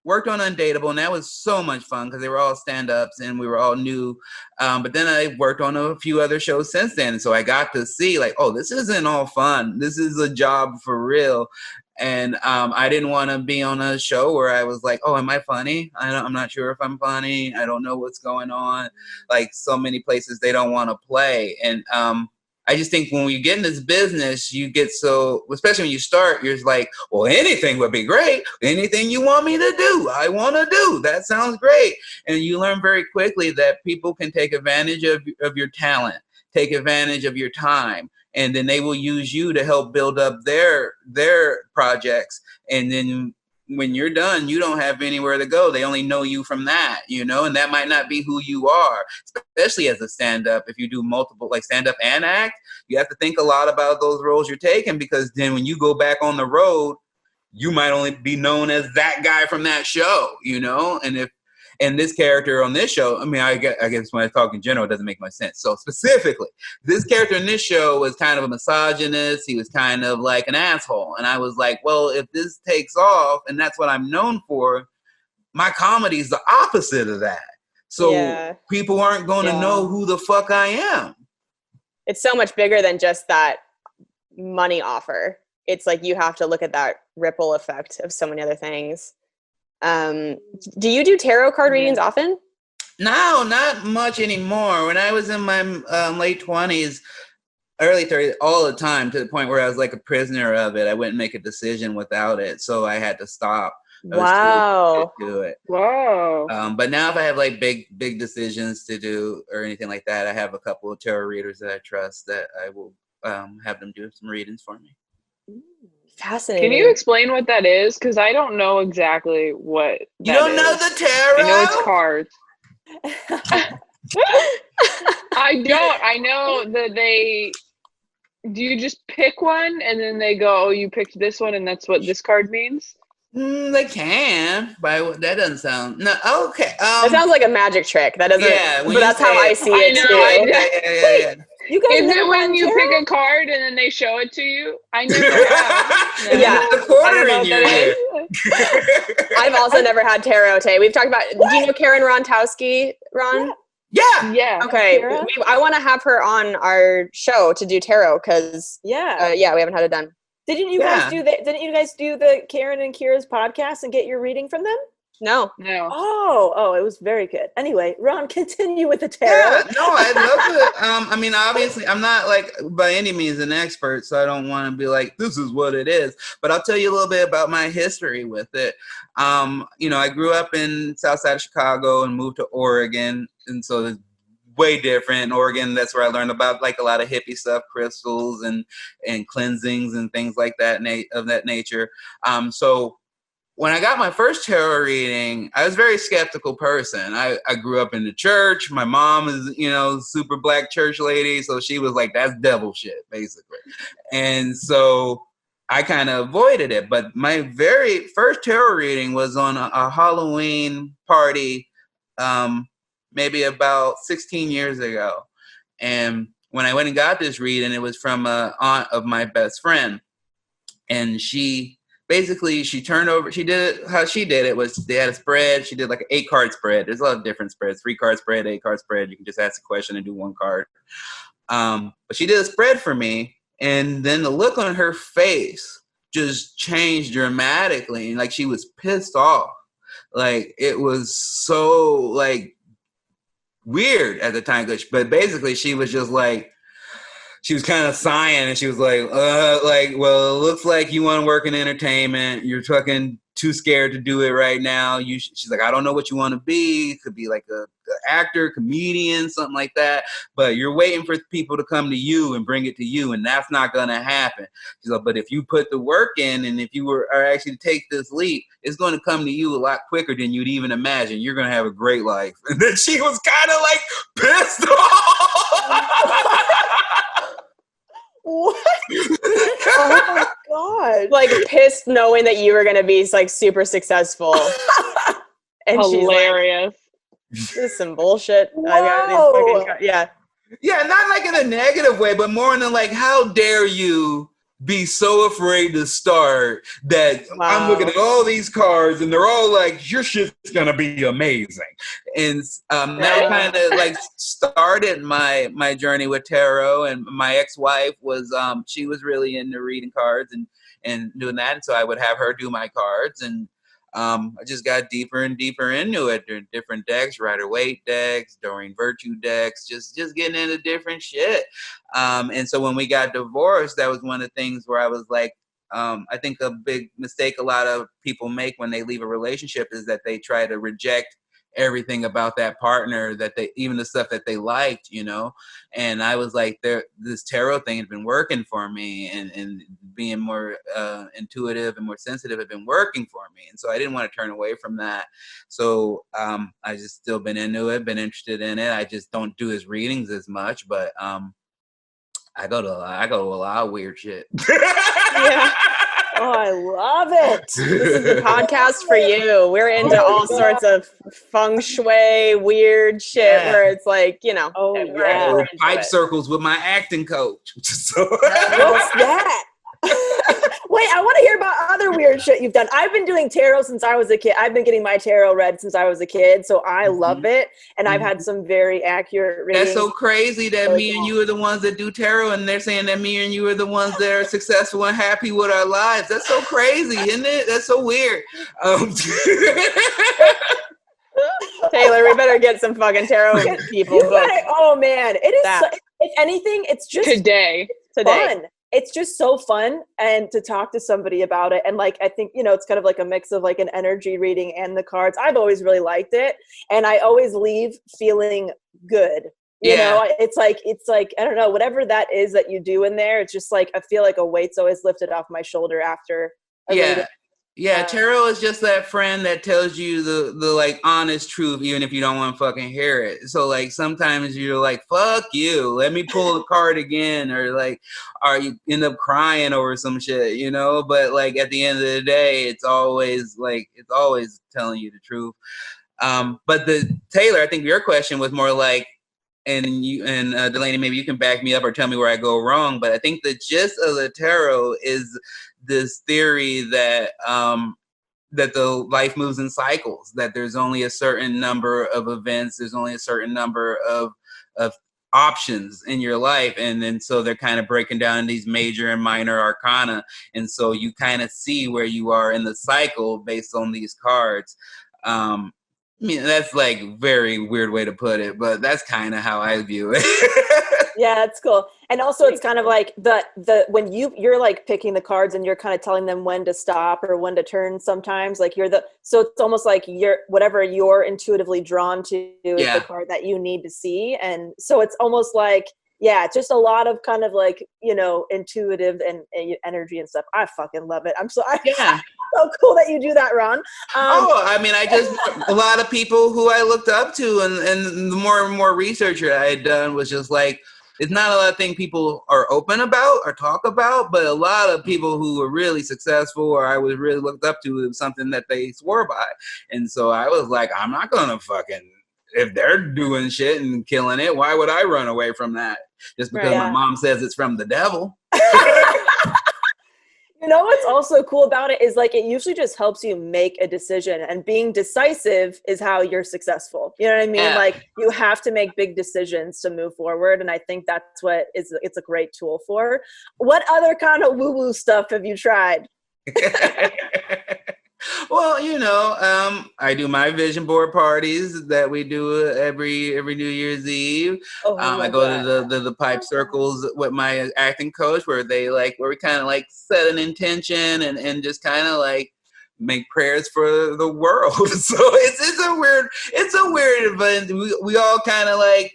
[SPEAKER 5] worked on Undateable, and that was so much fun because they were all stand-ups and we were all new. But then I worked on a few other shows since then. So I got to see like, oh, this isn't all fun. This is a job for real. And I didn't want to be on a show where I was like, oh, am I funny? I'm not sure if I'm funny. I don't know what's going on. Like, so many places they don't want to play. And I just think when you get in this business, you get so, especially when you start, you're like, well, anything would be great. Anything you want me to do, I want to do. That sounds great. And you learn very quickly that people can take advantage of your talent, take advantage of your time. And then they will use you to help build up their projects. And then when you're done, you don't have anywhere to go. They only know you from that, and that might not be who you are, especially as a stand-up. If you do multiple, like stand-up and act, you have to think a lot about those roles you're taking, because then when you go back on the road, you might only be known as that guy from that show, and this character on this show, I mean, I guess when I talk in general, it doesn't make much sense. So specifically, this character in this show was kind of a misogynist. He was kind of like an asshole. And I was like, well, if this takes off and that's what I'm known for, my comedy is the opposite of that. So people aren't going to know who the fuck I am.
[SPEAKER 3] It's so much bigger than just that money offer. It's like you have to look at that ripple effect of so many other things. Do you do tarot card readings often?
[SPEAKER 5] No, not much anymore. When I was in my late 20s, early 30s, all the time, to the point where I was like a prisoner of it. I wouldn't make a decision without it, so I had to stop.
[SPEAKER 3] Wow.
[SPEAKER 5] To do it.
[SPEAKER 2] Wow.
[SPEAKER 5] But now if I have like big decisions to do or anything like that, I have a couple of tarot readers that I trust that I will have them do some readings for me.
[SPEAKER 3] Fascinating.
[SPEAKER 2] Can you explain what that is? Because I don't know exactly what that
[SPEAKER 5] You don't know
[SPEAKER 2] is.
[SPEAKER 5] the tarot?
[SPEAKER 2] I know it's cards. I don't. I know that do you just pick one and then they go, oh, you picked this one and that's what this card means?
[SPEAKER 5] They can, but that doesn't sound, no, okay.
[SPEAKER 3] That sounds like a magic trick. That doesn't, but that's how I see it too.
[SPEAKER 5] Yeah.
[SPEAKER 3] You guys
[SPEAKER 2] is it when you pick a card and then they show it to you? I never have.
[SPEAKER 3] Yeah.
[SPEAKER 5] The quarter in your head.
[SPEAKER 3] I've also never had tarot, Tay. We've talked about, do you know Karen Rontowski, Ron?
[SPEAKER 5] Yeah.
[SPEAKER 3] Okay. I want to have her on our show to do tarot because we haven't had it done.
[SPEAKER 4] Didn't you guys do the Karen and Kira's podcast and get your reading from them?
[SPEAKER 3] No.
[SPEAKER 4] Oh, it was very good. Anyway, Ron, continue with the tarot.
[SPEAKER 5] Yeah, no, I'd love to. I mean, obviously, I'm not like by any means an expert, so I don't want to be like, this is what it is. But I'll tell you a little bit about my history with it. I grew up in South Side of Chicago and moved to Oregon, and so it's way different. In Oregon, that's where I learned about like a lot of hippie stuff, crystals and cleansings and things like that of that nature. So when I got my first tarot reading, I was a very skeptical person. I grew up in the church. My mom is, super black church lady. So she was like, that's devil shit, basically. And so I kind of avoided it. But my very first tarot reading was on a Halloween party, maybe about 16 years ago. And when I went and got this reading, it was from an aunt of my best friend. And she turned over, she did it, how she did it was they had a spread. She did like an 8-card spread. There's a lot of different spreads, 3-card spread, 8-card spread. You can just ask a question and do 1 card. But she did a spread for me. And then the look on her face just changed dramatically. Like she was pissed off. Like it was so like weird at the time. But basically she was just like, she was kind of sighing and she was like, well, it looks like you want to work in entertainment. You're fucking too scared to do it right now. She's like, I don't know what you want to be. It could be like a actor, comedian, something like that. But you're waiting for people to come to you and bring it to you. And that's not going to happen. She's like, but if you put the work in and if you are actually to take this leap, it's going to come to you a lot quicker than you'd even imagine. You're going to have a great life. And then she was kind of like pissed off.
[SPEAKER 4] What? Oh my god!
[SPEAKER 3] Like pissed knowing that you were gonna be like super successful. And
[SPEAKER 2] hilarious.
[SPEAKER 3] She's like, this is some bullshit. Yeah,
[SPEAKER 5] not like in a negative way, but more in the like, how dare you be so afraid to start that I'm looking at all these cards and they're all like, your shit's gonna be amazing. And that kind of like started my journey with tarot. And my ex-wife was she was really into reading cards and doing that, and so I would have her do my cards. And I just got deeper and deeper into it. There are different decks, Rider-Waite decks, Doreen Virtue decks, just getting into different shit. And so when we got divorced, that was one of the things where I was like, I think a big mistake a lot of people make when they leave a relationship is that they try to reject everything about that partner, that they, even the stuff that they liked, and I was like, this tarot thing had been working for me, and being more intuitive and more sensitive had been working for me. And so I didn't want to turn away from that. So I just still been into it, been interested in it. I just don't do his readings as much, but I go to a lot of weird shit.
[SPEAKER 3] Yeah.
[SPEAKER 4] Oh, I love it.
[SPEAKER 3] This is the podcast for you. We're into all sorts of feng shui, weird shit where it's like,
[SPEAKER 5] we're pipe circles with my acting coach. So.
[SPEAKER 4] What's that? Wait, I want to hear about other weird shit you've done. I've been doing tarot since I was a kid. I've been getting my tarot read since I was a kid, so I love it. And I've had some very accurate readings.
[SPEAKER 5] That's so crazy that me and you are the ones that do tarot, and they're saying that me and you are the ones that are successful and happy with our lives. That's so crazy, isn't it? That's so weird.
[SPEAKER 3] Taylor, we better get some fucking tarot people.
[SPEAKER 4] Oh man, it is. If anything, it's just
[SPEAKER 2] today.
[SPEAKER 4] Fun. It's just so fun, and to talk to somebody about it. And like, I think, it's kind of like a mix of like an energy reading and the cards. I've always really liked it. And I always leave feeling good. You know, it's like, I don't know, whatever that is that you do in there. It's just like, I feel like a weight's always lifted off my shoulder after a reading.
[SPEAKER 5] Yeah, tarot is just that friend that tells you the like honest truth, even if you don't want to fucking hear it. So like sometimes you're like, fuck you, let me pull a card again, or you end up crying over some shit, but like at the end of the day, it's always telling you the truth. But Taylor, I think your question was more like, and you and Delaney, maybe you can back me up or tell me where I go wrong, but I think the gist of the tarot is this theory that that the life moves in cycles, that there's only a certain number of events, there's only a certain number of options in your life, and then so they're kind of breaking down these major and minor arcana, and so you kind of see where you are in the cycle based on these cards. I mean, that's like very weird way to put it, but that's kind of how I view it.
[SPEAKER 4] Yeah, that's cool. And also it's kind of like the when you're like picking the cards and you're kind of telling them when to stop or when to turn sometimes, like so it's almost like whatever you're intuitively drawn to is the card that you need to see. And so it's almost like, yeah, just a lot of kind of like, you know, intuitive and energy and stuff. I fucking love it.
[SPEAKER 2] Yeah.
[SPEAKER 4] So cool that you do that, Ron.
[SPEAKER 5] I mean, a lot of people who I looked up to, and the more and more research I had done was just like, it's not a lot of things people are open about or talk about, but a lot of people who were really successful or I was really looked up to, it was something that they swore by. And so I was like, I'm not gonna fucking, if they're doing shit and killing it, why would I run away from that? Just because my mom says it's from the devil.
[SPEAKER 4] You know what's also cool about it is like it usually just helps you make a decision, and being decisive is how you're successful. You know what I mean?
[SPEAKER 5] Yeah.
[SPEAKER 4] Like you have to make big decisions to move forward, and I think that's what it's a great tool for. What other kind of woo-woo stuff have you tried?
[SPEAKER 5] Well, you know, I do my vision board parties that we do every New Year's Eve. I go to the pipe circles with my acting coach where we kind of like set an intention and just kind of like make prayers for the world. So it's a weird event. We all kind of like,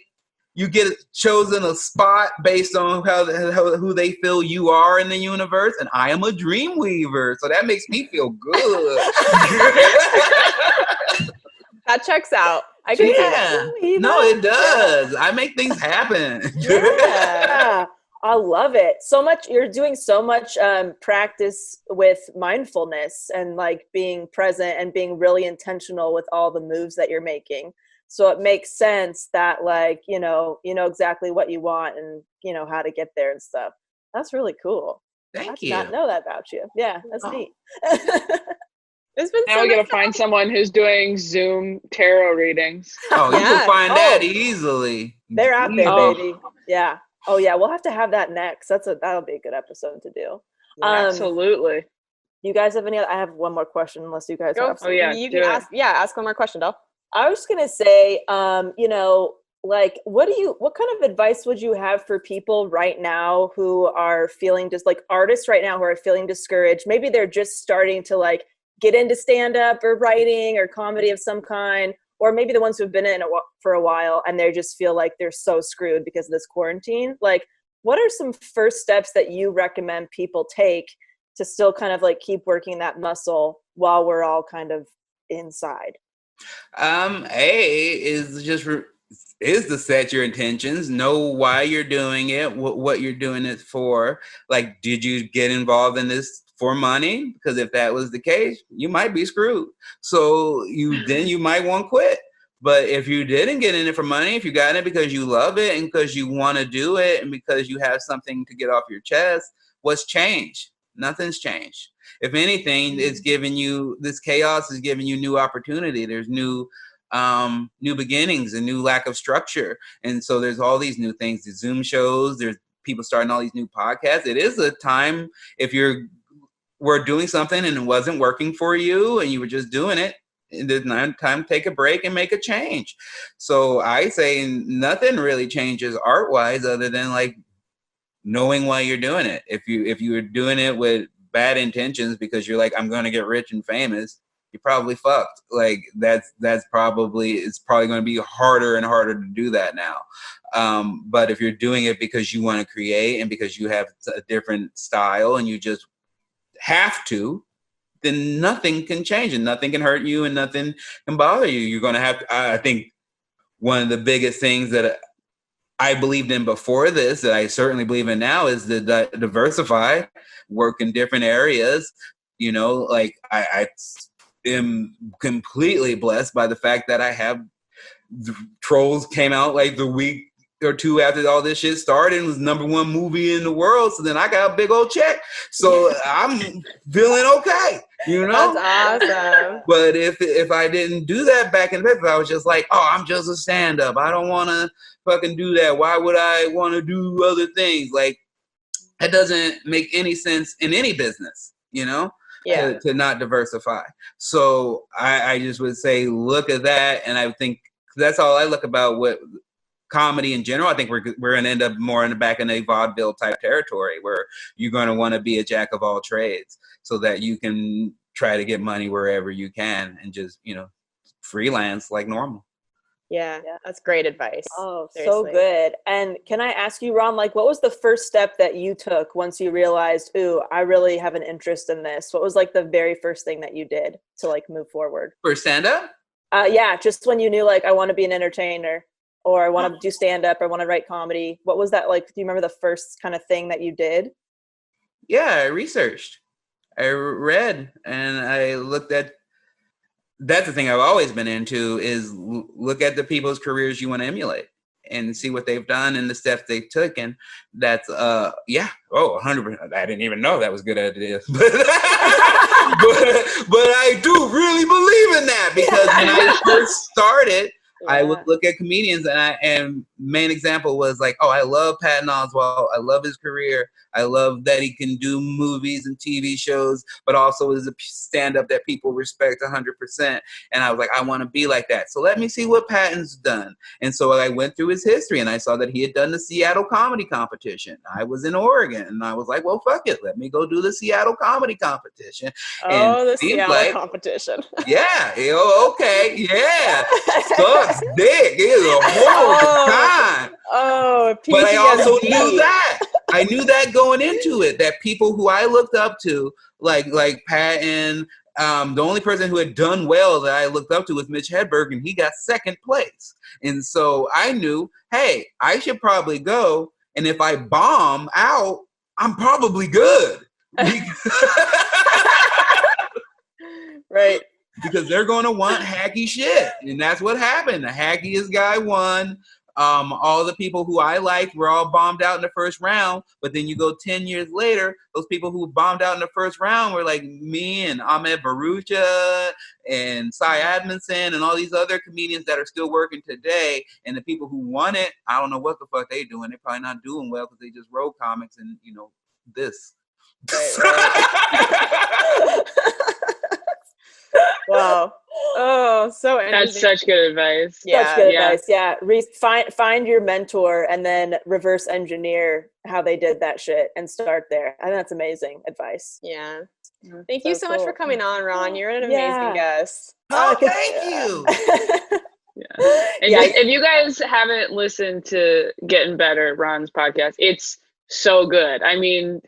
[SPEAKER 5] you get chosen a spot based on who they feel you are in the universe, and I am a dream weaver, so that makes me feel good.
[SPEAKER 3] That checks out. I can see that.
[SPEAKER 5] No, it does. I make things happen.
[SPEAKER 4] Yeah. I love it so much. You're doing so much practice with mindfulness and like being present and being really intentional with all the moves that you're making. So it makes sense that like, you know exactly what you want and you know how to get there and stuff. That's really cool.
[SPEAKER 5] Thank you.
[SPEAKER 4] I did not know that about you. Yeah, that's neat.
[SPEAKER 3] It's been
[SPEAKER 2] Now we gotta find someone who's doing Zoom tarot readings.
[SPEAKER 5] Oh, you can find that easily.
[SPEAKER 4] They're out there, baby. Yeah. Oh yeah, we'll have to have that next. That'll be a good episode to do.
[SPEAKER 2] Absolutely.
[SPEAKER 4] You guys have any? I have one more question, unless you guys have.
[SPEAKER 2] Oh yeah,
[SPEAKER 3] you can ask. Yeah, ask one more question, Doll.
[SPEAKER 4] I was gonna say, you know, like, what kind of advice would you have for people right now who are feeling just like artists right now who are feeling discouraged? Maybe they're just starting to like get into stand-up or writing or comedy of some kind, or maybe the ones who've been in it for a while and they just feel like they're so screwed because of this quarantine. Like, what are some first steps that you recommend people take to still kind of like keep working that muscle while we're all kind of inside?
[SPEAKER 5] Is to set your intentions, know why you're doing it, what you're doing it for. Like, did you get involved in this for money? Because if that was the case, you might be screwed. So you might want to quit. But if you didn't get in it for money, if you got in it because you love it and because you want to do it and because you have something to get off your chest, what's changed? Nothing's changed. If anything, it's giving you, this chaos is giving you new opportunity. There's new beginnings, a new lack of structure. And so there's all these new things, the Zoom shows, there's people starting all these new podcasts. It is a time, if we're doing something and it wasn't working for you and you were just doing it, there's time to take a break and make a change. So I say nothing really changes art-wise other than like knowing why you're doing it. If you were doing it with bad intentions because you're like, I'm going to get rich and famous, you're probably fucked. Like it's probably going to be harder and harder to do that now. But if you're doing it because you want to create and because you have a different style and you just have to, then nothing can change and nothing can hurt you and nothing can bother you. You're going to have to, I think one of the biggest things that I believed in before this, that I certainly believe in now, is to diversify, work in different areas. You know, like I am completely blessed by the fact that I have Trolls came out like the week or two after all this shit started and was #1 movie in the world. So then I got a big old check. So I'm feeling okay, you know?
[SPEAKER 3] That's awesome.
[SPEAKER 5] But if I didn't do that back in the day, if I was just like, oh, I'm just a stand-up, I don't want to fucking do that. Why would I want to do other things? Like, that doesn't make any sense in any business, you know?
[SPEAKER 3] Yeah.
[SPEAKER 5] To not diversify. So I just would say, look at that. And I think that's all I look about what comedy in general. I think we're going to end up more in the back in a vaudeville type territory where you're going to want to be a jack of all trades so that you can try to get money wherever you can and just, you know, freelance like normal.
[SPEAKER 3] Yeah, that's great advice.
[SPEAKER 4] Oh,
[SPEAKER 3] Seriously.
[SPEAKER 4] so good. And can I ask you, Ron, like, what was the first step that you took once you realized, ooh, I really have an interest in this? What was like the very first thing that you did to like move forward?
[SPEAKER 5] For stand-up?
[SPEAKER 4] Yeah, just when you knew like, I want to be an entertainer, or I want to do stand-up, or I want to write comedy. What was that like? Do you remember the first kind of thing that you did?
[SPEAKER 5] Yeah, I researched. I read and I looked at. That's the thing I've always been into is look at the people's careers you want to emulate and see what they've done and the steps they took. And that's, 100%. I didn't even know that was a good idea. but I do really believe in that because when I first started, I would look at comedians and main example was like, oh, I love Patton Oswalt. I love his career. I love that he can do movies and TV shows, but also is a stand-up that people respect 100%. And I was like, I want to be like that. So let me see what Patton's done. And so I went through his history and I saw that he had done the Seattle Comedy Competition. I was in Oregon and I was like, well, fuck it. Let me go do the Seattle Comedy Competition.
[SPEAKER 3] Oh, the Seattle competition.
[SPEAKER 5] Yeah. Okay. Yeah. Sucks dick. It was a horrible time.
[SPEAKER 3] Oh, PTSD.
[SPEAKER 5] But I also knew that. I knew that going into it, that people who I looked up to, like Patton, the only person who had done well that I looked up to was Mitch Hedberg, and he got second place. And so I knew, hey, I should probably go. And if I bomb out, I'm probably good.
[SPEAKER 3] Right.
[SPEAKER 5] Because they're going to want hacky shit. And that's what happened. The hackiest guy won. All the people who I liked were all bombed out in the first round. But then you go 10 years later, those people who bombed out in the first round were like me and Ahmed Barucha and Cy Admonson and all these other comedians that are still working today. And the people who won it, I don't know what the fuck they doing. They're probably not doing well because they just wrote comics and, this.
[SPEAKER 3] Right. Wow. Oh, so interesting.
[SPEAKER 2] That's such good advice.
[SPEAKER 4] Such good advice. Yeah. Find your mentor and then reverse engineer how they did that shit and start there. I think that's amazing advice.
[SPEAKER 3] Yeah. Thank you so much for coming on, Ron. You're an amazing guest.
[SPEAKER 5] Oh, thank you.
[SPEAKER 2] If you guys haven't listened to Gettin Better, Ron's podcast, it's so good. I mean,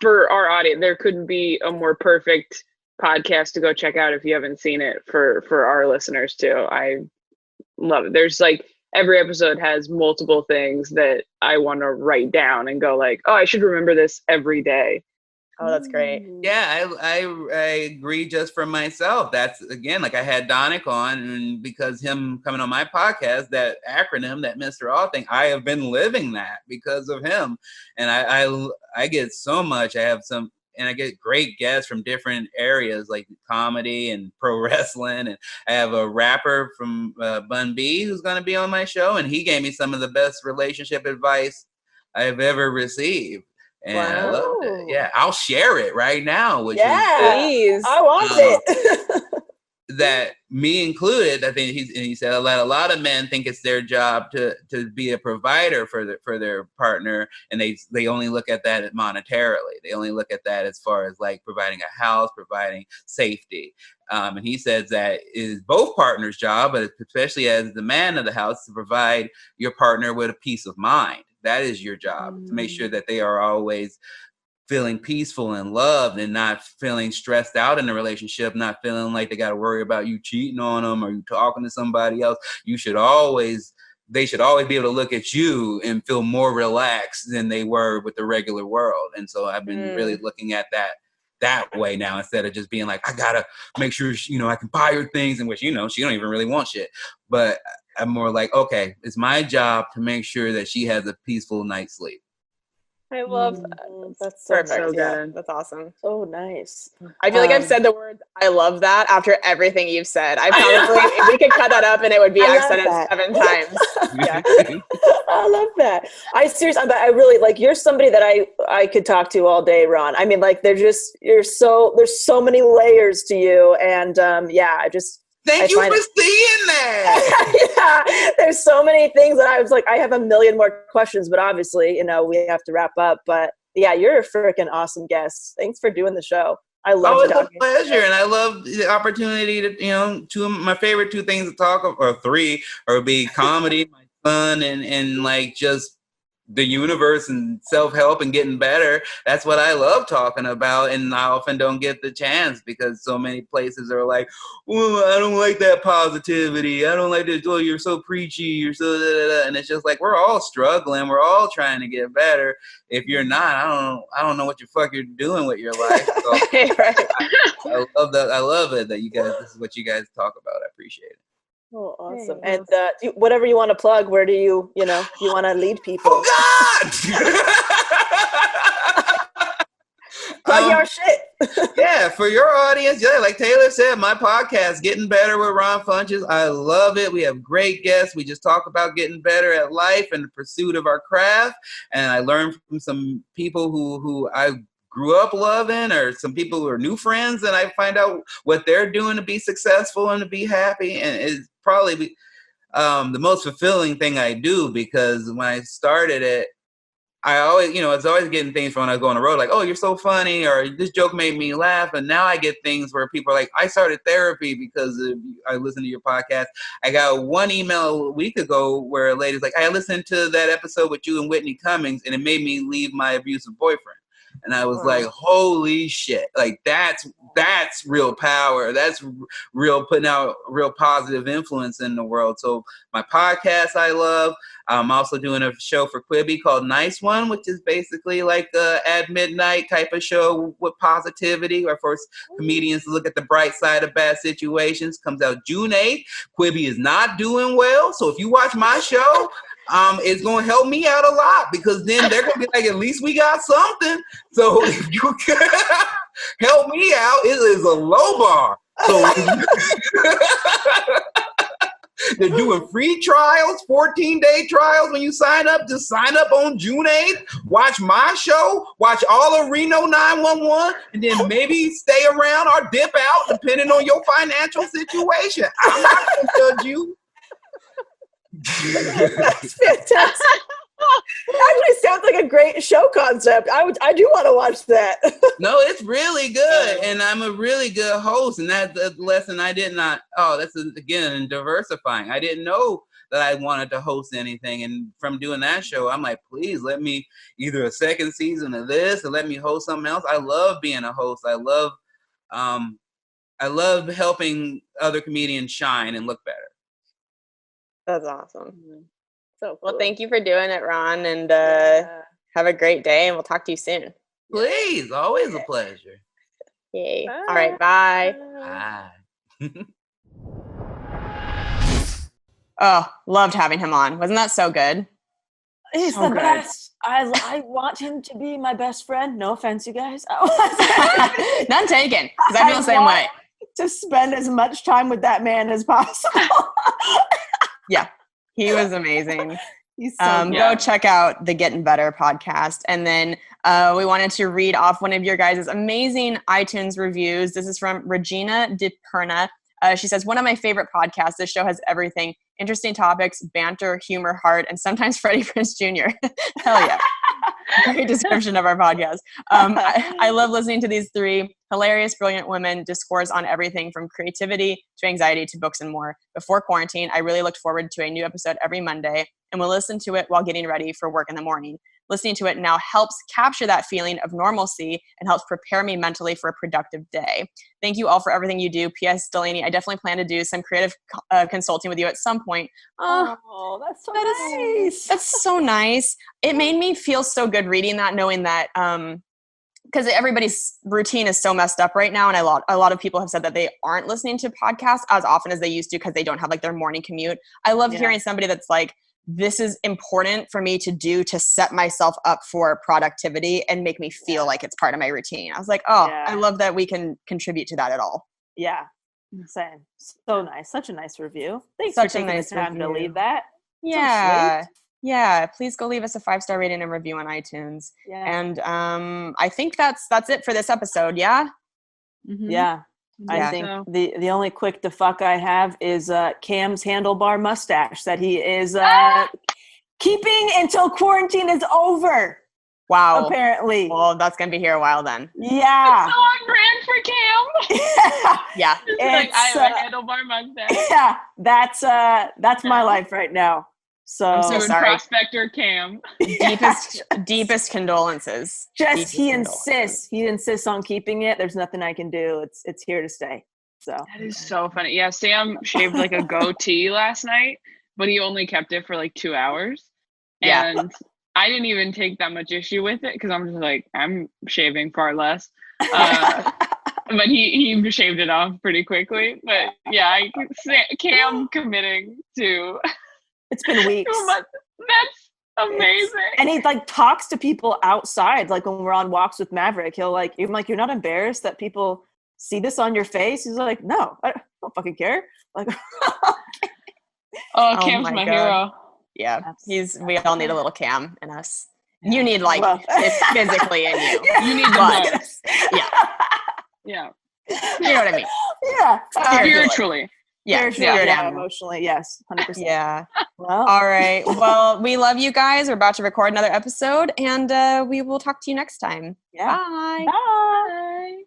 [SPEAKER 2] for our audience, there couldn't be a more perfect podcast to go check out if you haven't seen it for our listeners too. I love it. There's like every episode has multiple things that I want to write down and go like, oh, I should remember this every day.
[SPEAKER 3] Oh, that's great.
[SPEAKER 5] Yeah, I agree just for myself. That's, again, like I had Donick on, and because him coming on my podcast, that acronym, that Mr. All thing, I have been living that because of him. And I get so much. I get great guests from different areas like comedy and pro wrestling. And I have a rapper from Bun B who's going to be on my show. And he gave me some of the best relationship advice I've ever received. And I loved it. Yeah, I'll share it right now. Please.
[SPEAKER 4] I want it.
[SPEAKER 5] That me included, I think he said a lot of men think it's their job to be a provider for their partner, and they only look at that monetarily. They only look at that as far as like providing a house, providing safety. And he says that is both partners' job, but especially as the man of the house, to provide your partner with a peace of mind. That is your job, to make sure that they are always feeling peaceful and loved and not feeling stressed out in the relationship, not feeling like they got to worry about you cheating on them or you talking to somebody else. They should always be able to look at you and feel more relaxed than they were with the regular world. And so I've been really looking at that way now, instead of just being like, I gotta make sure, I can buy her things, in which, she don't even really want shit. But I'm more like, okay, it's my job to make sure that she has a peaceful night's sleep.
[SPEAKER 3] I love that.
[SPEAKER 4] That's
[SPEAKER 3] perfect.
[SPEAKER 2] So good.
[SPEAKER 3] That's awesome.
[SPEAKER 4] So nice.
[SPEAKER 3] I feel like I've said the words "I love that" after everything you've said. I probably, if we could cut that up and it would be I've said it 7 times. Yeah.
[SPEAKER 4] I love that. I really like, you're somebody that I could talk to all day, Ron. I mean, like, there's so many layers to you. And
[SPEAKER 5] Thank you for seeing that.
[SPEAKER 4] Yeah, there's so many things that I was like, I have a million more questions, but obviously, we have to wrap up. But yeah, you're a freaking awesome guest. Thanks for doing the show. I love
[SPEAKER 5] it's a
[SPEAKER 4] talking.
[SPEAKER 5] pleasure, and I love the opportunity to, two of my favorite two things to talk about, or three, or be comedy, my son, and like just the universe and self-help and getting better. That's what I love talking about, and I often don't get the chance because so many places are like, well, I don't like that positivity, I don't like this, oh, you're so preachy, you're so da, da, da. And it's just like, we're all struggling, we're all trying to get better. If you're not, I don't know what the fuck you're doing with your life. So
[SPEAKER 3] Right.
[SPEAKER 5] I love that. I love it that you guys, this is what you guys talk about. I appreciate it.
[SPEAKER 4] Oh, awesome. And whatever you want to plug, where do you want to lead people?
[SPEAKER 5] Oh God!
[SPEAKER 4] Plug your shit.
[SPEAKER 5] Yeah, for your audience, yeah, like Taylor said, my podcast, Getting Better with Ron Funches, I love it. We have great guests. We just talk about getting better at life and the pursuit of our craft. And I learned from some people who I grew up loving, or some people who are new friends, and I find out what they're doing to be successful and to be happy. And it's probably the most fulfilling thing I do, because when I started it, I always, it's always getting things from when I go on the road, like, oh, you're so funny, or this joke made me laugh. And now I get things where people are like, I started therapy because I listened to your podcast. I got one email a week ago where a lady's like, I listened to that episode with you and Whitney Cummings, and it made me leave my abusive boyfriend. And I was like, holy shit, like that's real power. That's real, putting out real positive influence in the world. So my podcast I love. I'm also doing a show for Quibi called Nice One, which is basically like a at midnight type of show with positivity, or for comedians to look at the bright side of bad situations. Comes out June 8th. Quibi is not doing well. So if you watch my show, it's going to help me out a lot, because then they're going to be like, at least we got something. So if you can help me out, it is a low bar. So they're doing free trials, 14-day trials. When you sign up, just sign up on June 8th. Watch my show, watch all of Reno 911, and then maybe stay around or dip out, depending on your financial situation. I'm not going to judge you.
[SPEAKER 4] That's fantastic. Actually sounds like a great show concept. I do want to watch that.
[SPEAKER 5] No, it's really good, and I'm a really good host, and that's a lesson I did not. Oh, that's again diversifying. I didn't know that I wanted to host anything, and from doing that show, I'm like, please let me either a second season of this, or let me host something else. I love being a host. I love helping other comedians shine and look better.
[SPEAKER 3] That's awesome.
[SPEAKER 4] Mm-hmm. So cool.
[SPEAKER 3] Well, thank you for doing it, Ron, and have a great day, and we'll talk to you soon.
[SPEAKER 5] Please, always a pleasure.
[SPEAKER 3] Yay.
[SPEAKER 4] Bye.
[SPEAKER 3] All right, bye.
[SPEAKER 5] Bye.
[SPEAKER 3] Oh, loved having him on. Wasn't that so good?
[SPEAKER 4] He's
[SPEAKER 3] So
[SPEAKER 4] the
[SPEAKER 3] good.
[SPEAKER 4] best. I want him to be my best friend. No offense, you guys.
[SPEAKER 3] None taken, because I feel the same way.
[SPEAKER 4] To spend as much time with that man as possible.
[SPEAKER 3] Yeah, he was amazing.
[SPEAKER 4] He's so
[SPEAKER 3] Go check out the Gettin Better podcast. And then we wanted to read off one of your guys' amazing iTunes reviews. This is from Regina DiPerna. She says, one of my favorite podcasts. This show has everything. Interesting topics, banter, humor, heart, and sometimes Freddie Prinze Jr. Hell yeah. Great description of our podcast. I love listening to these three hilarious, brilliant women discourse on everything from creativity to anxiety to books and more. Before quarantine, I really looked forward to a new episode every Monday and will listen to it while getting ready for work in the morning. Listening to it now helps capture that feeling of normalcy and helps prepare me mentally for a productive day. Thank you all for everything you do. P.S. Delaney, I definitely plan to do some creative consulting with you at some point.
[SPEAKER 4] Oh, that's so nice.
[SPEAKER 3] That's so nice. It made me feel so good reading that, knowing that because everybody's routine is so messed up right now, and a lot of people have said that they aren't listening to podcasts as often as they used to because they don't have like their morning commute. I love hearing somebody that's like, this is important for me to do to set myself up for productivity and make me feel like it's part of my routine. I was like, I love that we can contribute to that at all.
[SPEAKER 4] Yeah. Same. So nice. Such a nice review. Thanks
[SPEAKER 3] Such
[SPEAKER 4] for
[SPEAKER 3] a
[SPEAKER 4] taking
[SPEAKER 3] nice
[SPEAKER 4] the time
[SPEAKER 3] review.
[SPEAKER 4] to leave that.
[SPEAKER 3] Yeah.
[SPEAKER 4] So sweet.
[SPEAKER 3] Yeah. Please go leave us a 5-star rating and review on iTunes.
[SPEAKER 4] Yeah.
[SPEAKER 3] And I think that's it for this episode. Yeah.
[SPEAKER 2] Mm-hmm.
[SPEAKER 4] Yeah. I think the only quick to fuck I have is Cam's handlebar mustache that he is keeping until quarantine is over.
[SPEAKER 3] Wow.
[SPEAKER 4] Apparently.
[SPEAKER 3] Well, that's going to be here a while then.
[SPEAKER 4] Yeah.
[SPEAKER 2] It's so on brand for Cam.
[SPEAKER 3] Yeah.
[SPEAKER 2] It's like, I have a handlebar mustache.
[SPEAKER 4] Yeah. That's my life right now. So
[SPEAKER 3] I'm so
[SPEAKER 2] Doing
[SPEAKER 3] sorry.
[SPEAKER 2] Prospector Cam.
[SPEAKER 3] Deepest condolences.
[SPEAKER 4] Just he insists on keeping it. There's nothing I can do. It's here to stay. So
[SPEAKER 2] That is so funny. Yeah, Sam shaved like a goatee last night, but he only kept it for like 2 hours.
[SPEAKER 3] Yeah.
[SPEAKER 2] And I didn't even take that much issue with it because I'm just like, I'm shaving far less. But he shaved it off pretty quickly. But yeah, Cam committing to.
[SPEAKER 4] it's been weeks.
[SPEAKER 2] That's amazing.
[SPEAKER 4] And he like talks to people outside, like when we're on walks with Maverick. He'll like, I'm like, you're not embarrassed that people see this on your face? He's like, no, I don't fucking care. Like,
[SPEAKER 2] Cam's my
[SPEAKER 3] God.
[SPEAKER 2] hero.
[SPEAKER 3] Yeah, we all need a little Cam in us. You need it's physically in you.
[SPEAKER 2] You need the
[SPEAKER 3] yeah.
[SPEAKER 2] Yeah.
[SPEAKER 3] You know what I mean?
[SPEAKER 4] Yeah.
[SPEAKER 2] Spiritually.
[SPEAKER 3] Yeah.
[SPEAKER 4] Emotionally, yes, 100%.
[SPEAKER 3] Yeah.
[SPEAKER 4] Well,
[SPEAKER 3] All right. Well, we love you guys. We're about to record another episode, and we will talk to you next time.
[SPEAKER 4] yeah.
[SPEAKER 3] Bye.
[SPEAKER 4] Bye.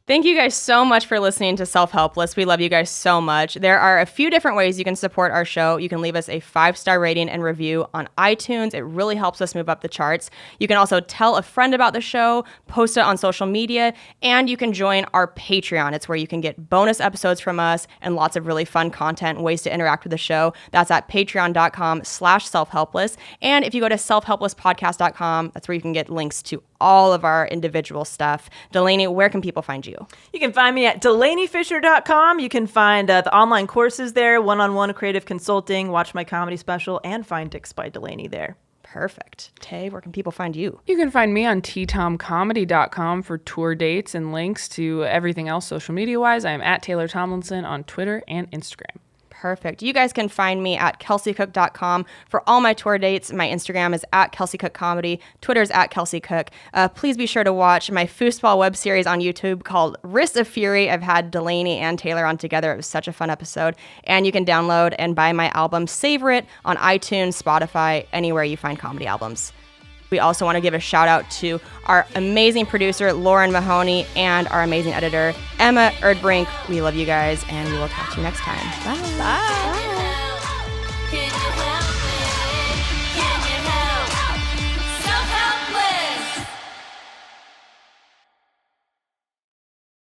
[SPEAKER 6] Thank you guys so much for listening to Self-Helpless. We love you guys so much. There are a few different ways you can support our show. You can leave us a 5-star rating and review on iTunes. It really helps us move up the charts. You can also tell a friend about the show, post it on social media, and you can join our Patreon. It's where you can get bonus episodes from us and lots of really fun content, ways to interact with the show. That's at patreon.com/selfhelpless. And if you go to selfhelplesspodcast.com, that's where you can get links to all of our individual stuff. Delaney, where can people find you?
[SPEAKER 7] You can find me at DelaneyFisher.com. You can find the online courses there, one-on-one creative consulting, watch my comedy special, and find Dicks by Delaney there.
[SPEAKER 6] Perfect. Tay, where can people find you?
[SPEAKER 8] You can find me on ttomcomedy.com for tour dates and links to everything else social media-wise. I am at Taylor Tomlinson on Twitter and Instagram.
[SPEAKER 6] Perfect. You guys can find me at kelseycook.com for all my tour dates. My Instagram is at kelseycookcomedy. Twitter's at kelseycook. Please be sure to watch my foosball web series on YouTube called Wrists of Fury. I've had Delaney and Taylor on together. It was such a fun episode. And you can download and buy my album Savor It on iTunes, Spotify, anywhere you find comedy albums. We also want to give a shout out to our amazing producer, Lauren Mahoney, and our amazing editor, Emma Erdbrink. We love you guys, and we will talk to you next time. Bye.
[SPEAKER 7] Bye.